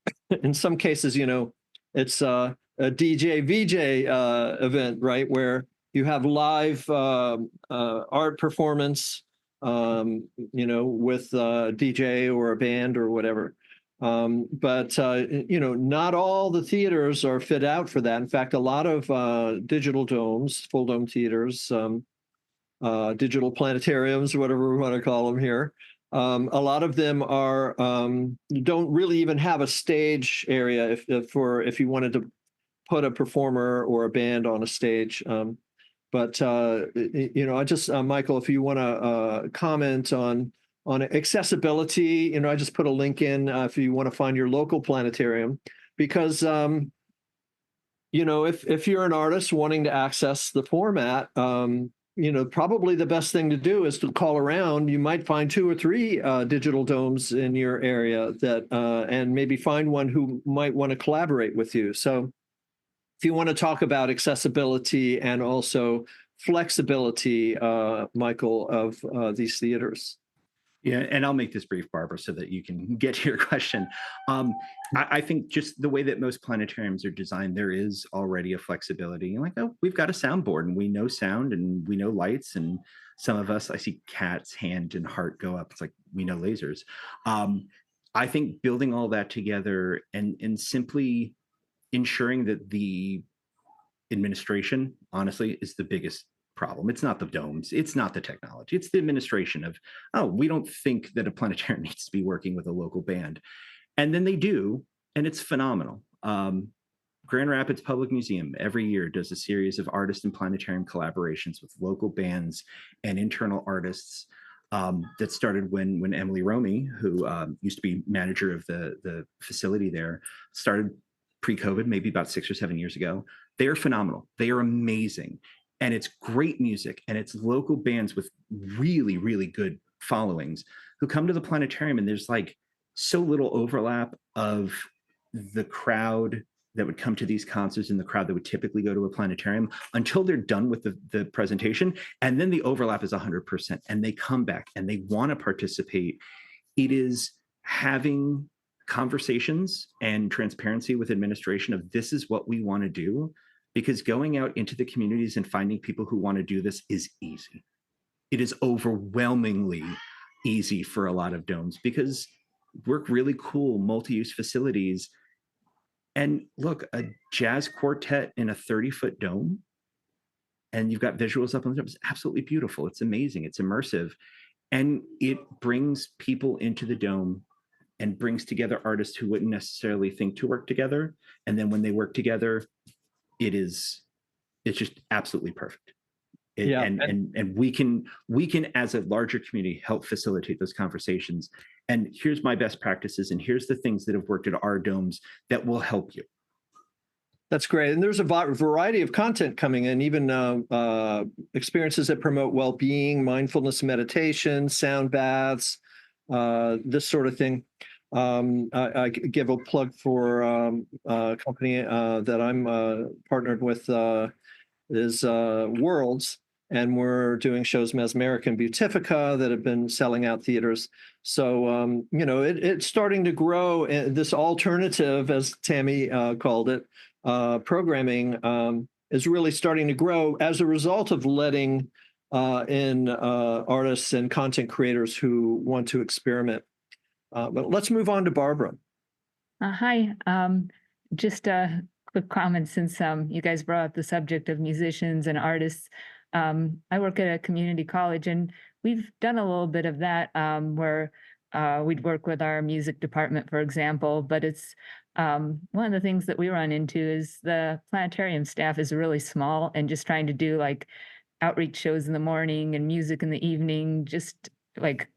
in some cases, it's a DJ VJ event, right? Where you have live art performance, with a DJ or a band or whatever. But not all the theaters are fit out for that. In fact, a lot of digital domes, full dome theaters, digital planetariums, whatever we want to call them here, a lot of them are don't really even have a stage area if you wanted to put a performer or a band on a stage. But I just Michael, if you want to comment on accessibility, I just put a link in if you want to find your local planetarium, because if you're an artist wanting to access the format, probably the best thing to do is to call around. You might find 2 or 3 digital domes in your area that, and maybe find one who might want to collaborate with you. So if you want to talk about accessibility and also flexibility, Michael, of these theaters. Yeah, and I'll make this brief, Barbara, so that you can get to your question. I think just the way that most planetariums are designed, there is already a flexibility. Like, oh, we've got a soundboard and we know sound and we know lights. And some of us, I see Kat's hand and heart go up. It's like, we know lasers. I think building all that together and simply ensuring that the administration, honestly, is the biggest problem. It's not the domes, it's not the technology, it's the administration of, oh, we don't think that a planetarium needs to be working with a local band. And then they do, and it's phenomenal. Grand Rapids Public Museum every year does a series of artist and planetarium collaborations with local bands and internal artists. That started when Emily Romy, who used to be manager of the facility there, started pre-COVID, maybe about 6 or 7 years ago. They are phenomenal. They are amazing. And it's great music, and it's local bands with really, really good followings who come to the planetarium, and there's like so little overlap of the crowd that would come to these concerts and the crowd that would typically go to a planetarium until they're done with the presentation. And then the overlap is 100%, and they come back and they want to participate. It is having conversations and transparency with administration of this is what we want to do, because going out into the communities and finding people who want to do this is easy. It is overwhelmingly easy for a lot of domes because we're really cool multi-use facilities. And look, a jazz quartet in a 30-foot dome, and you've got visuals up on the dome. It's absolutely beautiful. It's amazing. It's immersive. And it brings people into the dome and brings together artists who wouldn't necessarily think to work together. And then when they work together, it's just absolutely perfect. And we can, as a larger community, help facilitate those conversations. And here's my best practices, and here's the things that have worked at our domes that will help you. That's great. And there's a variety of content coming in, even experiences that promote well-being, mindfulness, meditation, sound baths, this sort of thing. I give a plug for a company that I'm partnered with is Worlds, and we're doing shows Mesmeric and Beatifica that have been selling out theaters. So, it's starting to grow. This alternative, as Tammy called it, programming is really starting to grow as a result of letting in artists and content creators who want to experiment. But let's move on to Barbara. Hi. Just a quick comment, since you guys brought up the subject of musicians and artists. I work at a community college, and we've done a little bit of that where we'd work with our music department, for example. But it's one of the things that we run into is the planetarium staff is really small, and just trying to do like outreach shows in the morning and music in the evening. Just like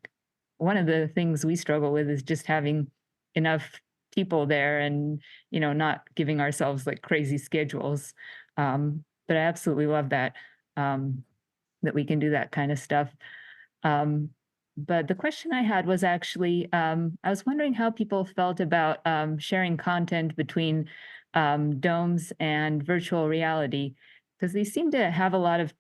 one of the things we struggle with is just having enough people there, and not giving ourselves like crazy schedules. But I absolutely love that that we can do that kind of stuff. But the question I had was actually, I was wondering how people felt about sharing content between domes and virtual reality, because they seem to have a lot of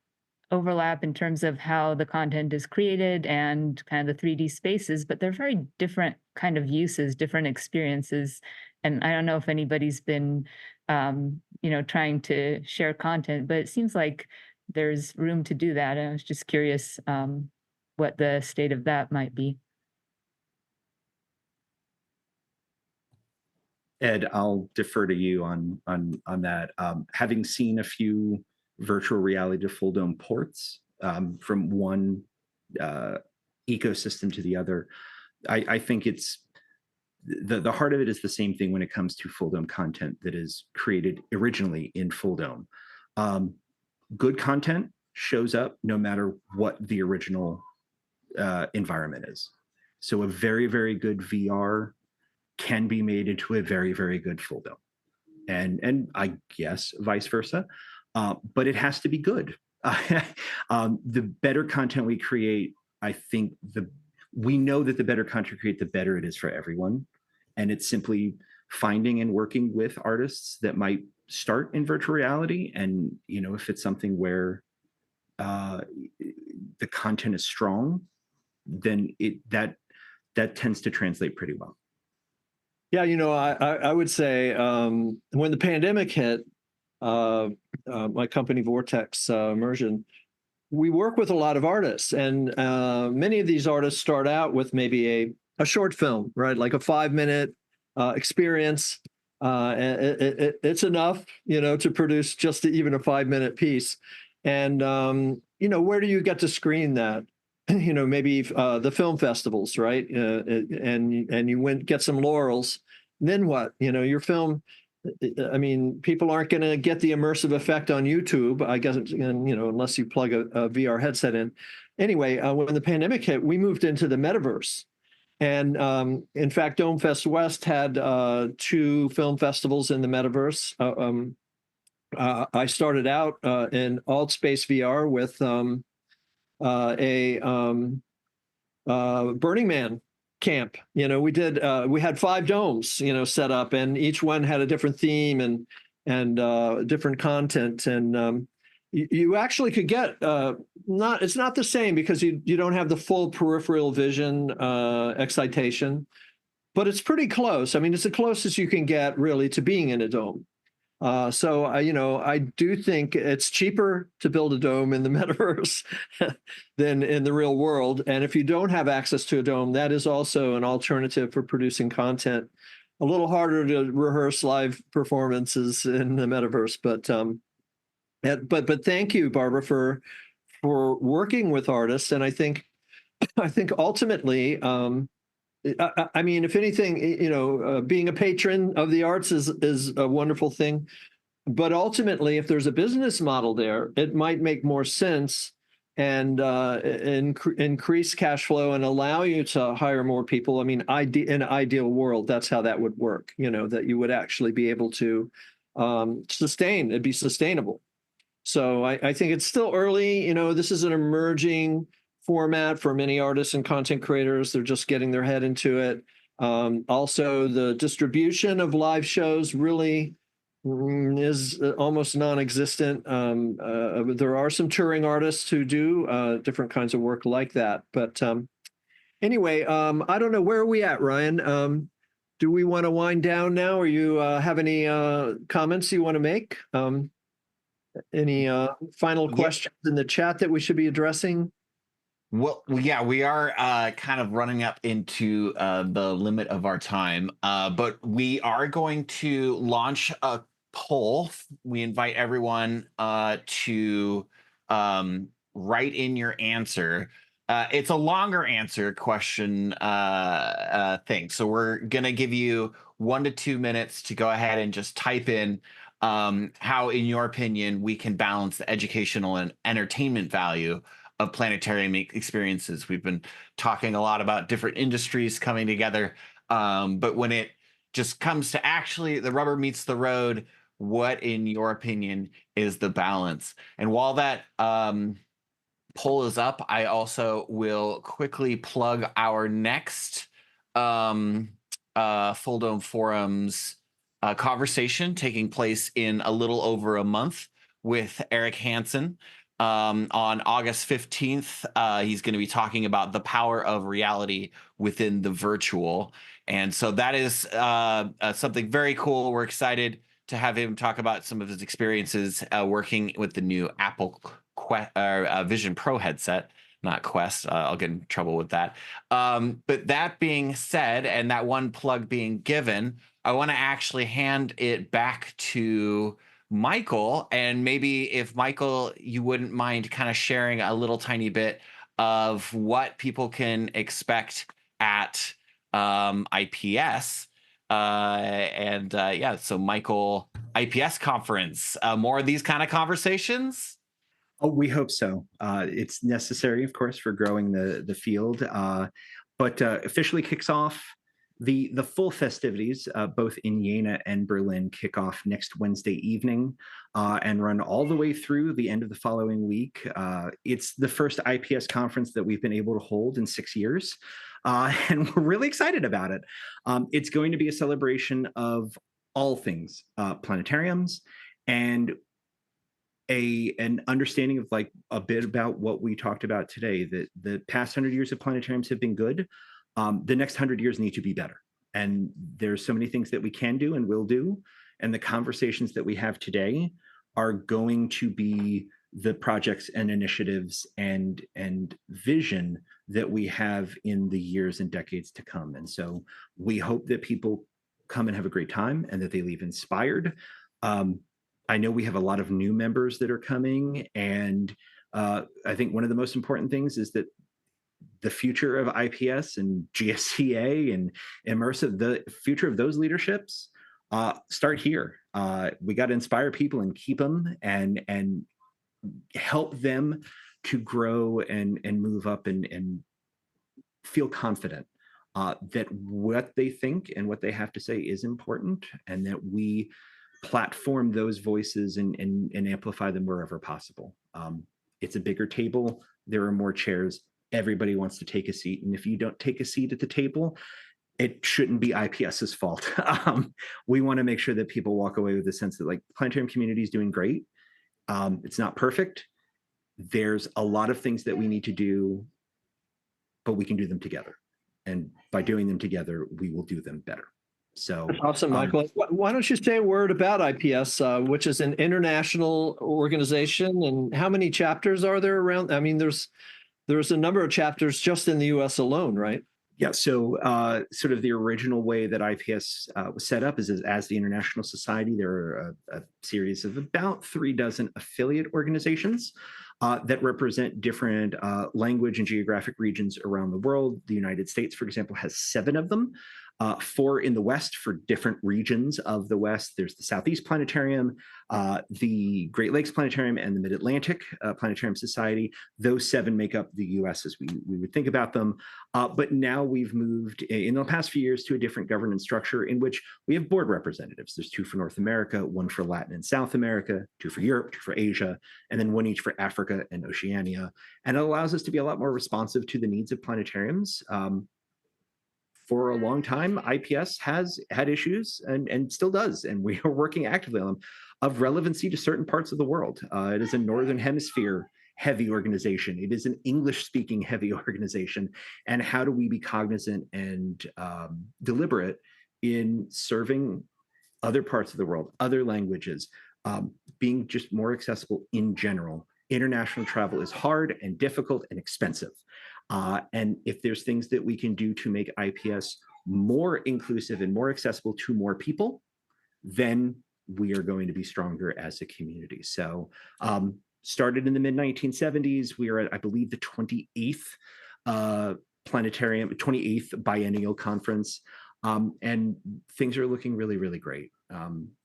overlap in terms of how the content is created and kind of the 3D spaces, but they're very different kind of uses, different experiences. And I don't know if anybody's been, trying to share content, but it seems like there's room to do that. And I was just curious what the state of that might be. Ed, I'll defer to you on that. Having seen a few virtual reality to Fulldome ports from one ecosystem to the other, I think it's the heart of it is the same thing when it comes to Fulldome content that is created originally in Fulldome. Good content shows up no matter what the original environment is. So a very, very good VR can be made into a very, very good Fulldome, and I guess vice versa. But it has to be good. The better content we create, I think we know that the better content we create, the better it is for everyone. And it's simply finding and working with artists that might start in virtual reality. And, if it's something where the content is strong, then that tends to translate pretty well. Yeah, I would say when the pandemic hit, my company Vortex Immersion, we work with a lot of artists, and many of these artists start out with maybe a short film, right? Like a 5-minute experience. It's enough, to produce just even a 5-minute piece. And, where do you get to screen that? Maybe the film festivals, right? And you get some laurels. Then what? Your film, I mean, people aren't going to get the immersive effect on YouTube, I guess, unless you plug a VR headset in. Anyway, when the pandemic hit, we moved into the metaverse. And in fact, Dome Fest West had 2 film festivals in the metaverse. I started out in Alt Space VR with a Burning Man camp. We had 5 domes, set up, and each one had a different theme and different content. And you actually could get it's not the same because you don't have the full peripheral vision excitation, but it's pretty close. I mean, it's the closest you can get really to being in a dome. So I do think it's cheaper to build a dome in the metaverse than in the real world. And if you don't have access to a dome, that is also an alternative for producing content. A little harder to rehearse live performances in the metaverse, but thank you, Barbara, for working with artists. And I think ultimately, I mean, if anything, being a patron of the arts is a wonderful thing. But ultimately, if there's a business model there, it might make more sense and increase cash flow and allow you to hire more people. I mean, in an ideal world, that's how that would work, that you would actually be able to it'd be sustainable. So I think it's still early. This is an emerging format for many artists and content creators. They're just getting their head into it. Also, the distribution of live shows really is almost non-existent. There are some touring artists who do different kinds of work like that. But anyway, I don't know, where are we at, Ryan? Do we want to wind down now, or you have any comments you want to make? Any final questions in the chat that we should be addressing? Well, yeah, we are kind of running up into the limit of our time, but we are going to launch a poll. We invite everyone to write in your answer. It's a longer answer question thing. So we're going to give you 1 to 2 minutes to go ahead and just type in how, in your opinion, we can balance the educational and entertainment value of planetarium experiences. We've been talking a lot about different industries coming together, but when it just comes to actually the rubber meets the road, what, in your opinion, is the balance? And while that poll is up, I also will quickly plug our next Fulldome Forums conversation taking place in a little over a month with Eric Hansen. On August 15th, he's going to be talking about the power of reality within the virtual. And so that is something very cool. We're excited to have him talk about some of his experiences working with the new Apple Vision Pro headset, not Quest. I'll get in trouble with that. But that being said, and that one plug being given, I want to actually hand it back to Michael, and maybe if Michael, you wouldn't mind kind of sharing a little tiny bit of what people can expect at IPS. So Michael, IPS conference, more of these kind of conversations? Oh, we hope so. It's necessary, of course, for growing the field, but officially kicks off. The full festivities, both in Jena and Berlin, kick off next Wednesday evening and run all the way through the end of the following week. It's the first IPS conference that we've been able to hold in 6 years, and we're really excited about it. It's going to be a celebration of all things planetariums and an understanding of like a bit about what we talked about today, that the past 100 years of planetariums have been good. The next 100 years need to be better. And there's so many things that we can do and will do. And the conversations that we have today are going to be the projects and initiatives and vision that we have in the years and decades to come. And so we hope that people come and have a great time and that they leave inspired. I know we have a lot of new members that are coming. And I think one of the most important things is that the future of IPS and GSCA and immersive, the future of those leaderships start here. We got to inspire people and keep them and help them to grow and move up and feel confident that what they think and what they have to say is important, and that we platform those voices and amplify them wherever possible. It's a bigger table. There are more chairs. Everybody wants to take a seat. And if you don't take a seat at the table, it shouldn't be IPS's fault. We want to make sure that people walk away with the sense that like planetarium community is doing great. It's not perfect. There's a lot of things that we need to do, but we can do them together. And by doing them together, we will do them better. So awesome, Michael. Why don't you say a word about IPS, which is an international organization, and how many chapters are there around? I mean, there's a number of chapters just in the U.S. alone, right? Yeah, so sort of the original way that IPS was set up is as the International Society. There are a series of about 36 affiliate organizations that represent different language and geographic regions around the world. The United States, for example, has 7 of them. 4 in the West for different regions of the West. There's the Southeast Planetarium, the Great Lakes Planetarium, and the Mid-Atlantic Planetarium Society. Those 7 make up the US as we would think about them. But now we've moved in the past few years to a different governance structure in which we have board representatives. There's 2 for North America, 1 for Latin and South America, 2 for Europe, 2 for Asia, and then 1 each for Africa and Oceania. And it allows us to be a lot more responsive to the needs of planetariums. For a long time, IPS has had issues and still does, and we are working actively on them, of relevancy to certain parts of the world. It is a Northern Hemisphere heavy organization. It is an English-speaking heavy organization. And how do we be cognizant and deliberate in serving other parts of the world, other languages, being just more accessible in general? International travel is hard and difficult and expensive. And if there's things that we can do to make IPS more inclusive and more accessible to more people, then we are going to be stronger as a community. So started in the mid-1970s, we are at, I believe, the 28th planetarium, 28th biennial conference. And things are looking really, really great.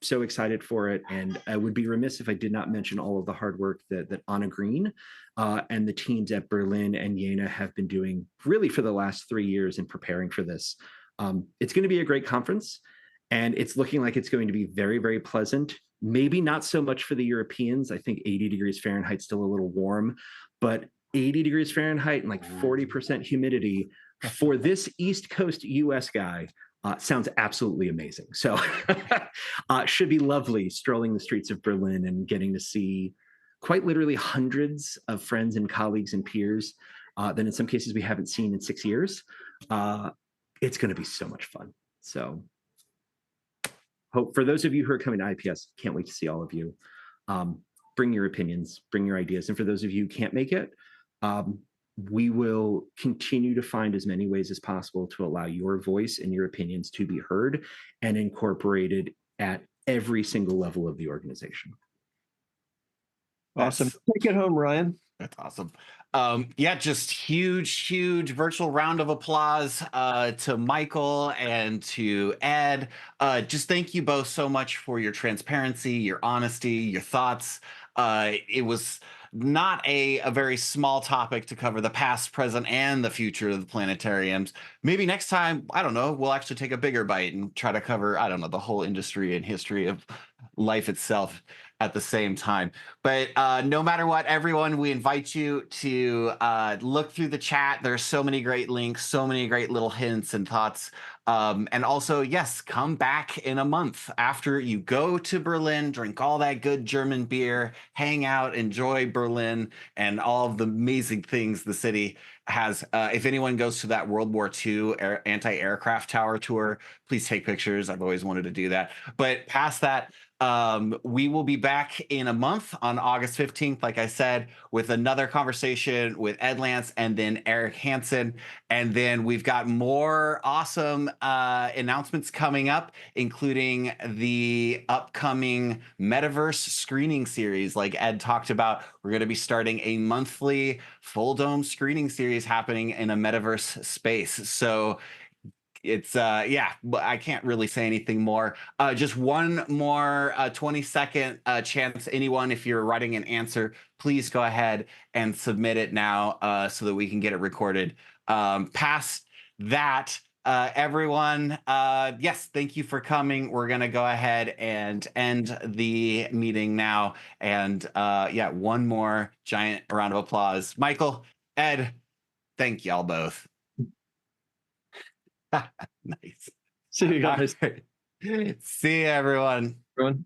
So excited for it. And I would be remiss if I did not mention all of the hard work that Anna Green and the teams at Berlin and Jena have been doing really for the last 3 years in preparing for this. It's going to be a great conference, and it's looking like it's going to be very, very pleasant. Maybe not so much for the Europeans. I think 80 degrees Fahrenheit is still a little warm, but 80 degrees Fahrenheit and like 40% humidity for this East Coast US guy sounds absolutely amazing. So should be lovely strolling the streets of Berlin and getting to see quite literally hundreds of friends and colleagues and peers that in some cases we haven't seen in 6 years. It's going to be so much fun. So hope for those of you who are coming to IPS, can't wait to see all of you. Bring your opinions, bring your ideas. And for those of you who can't make it, we will continue to find as many ways as possible to allow your voice and your opinions to be heard and incorporated at every single level of the organization. Awesome. Take it home, Ryan. That's awesome. Yeah, just huge virtual round of applause to Michael and to Ed. Just thank you both so much for your transparency, your honesty, your thoughts. It was not a very small topic to cover the past, present, and the future of the planetariums. Maybe next time, I don't know, we'll actually take a bigger bite and try to cover, I don't know, the whole industry and history of life itself at the same time. But no matter what, everyone, we invite you to look through the chat. There's so many great links, so many great little hints and thoughts. And also, yes, come back in a month after you go to Berlin, drink all that good German beer, hang out, enjoy Berlin and all of the amazing things the city has. If anyone goes to that World War II anti-aircraft tower tour, please take pictures. I've always wanted to do that. But past that, we will be back in a month on August 15th, like I said, with another conversation with Ed Lantz and then Eric Hansen. And then we've got more awesome announcements coming up, including the upcoming Metaverse screening series, like Ed talked about. We're going to be starting a monthly Fulldome screening series happening in a Metaverse space. So it's yeah, but I can't really say anything more. Just one more 20-second chance. Anyone, if you're writing an answer, please go ahead and submit it now so that we can get it recorded. Past that, everyone, yes, thank you for coming. We're gonna go ahead and end the meeting now. And yeah, one more giant round of applause. Michael, Ed, thank y'all both. Nice. See you guys. See you, everyone. Everyone.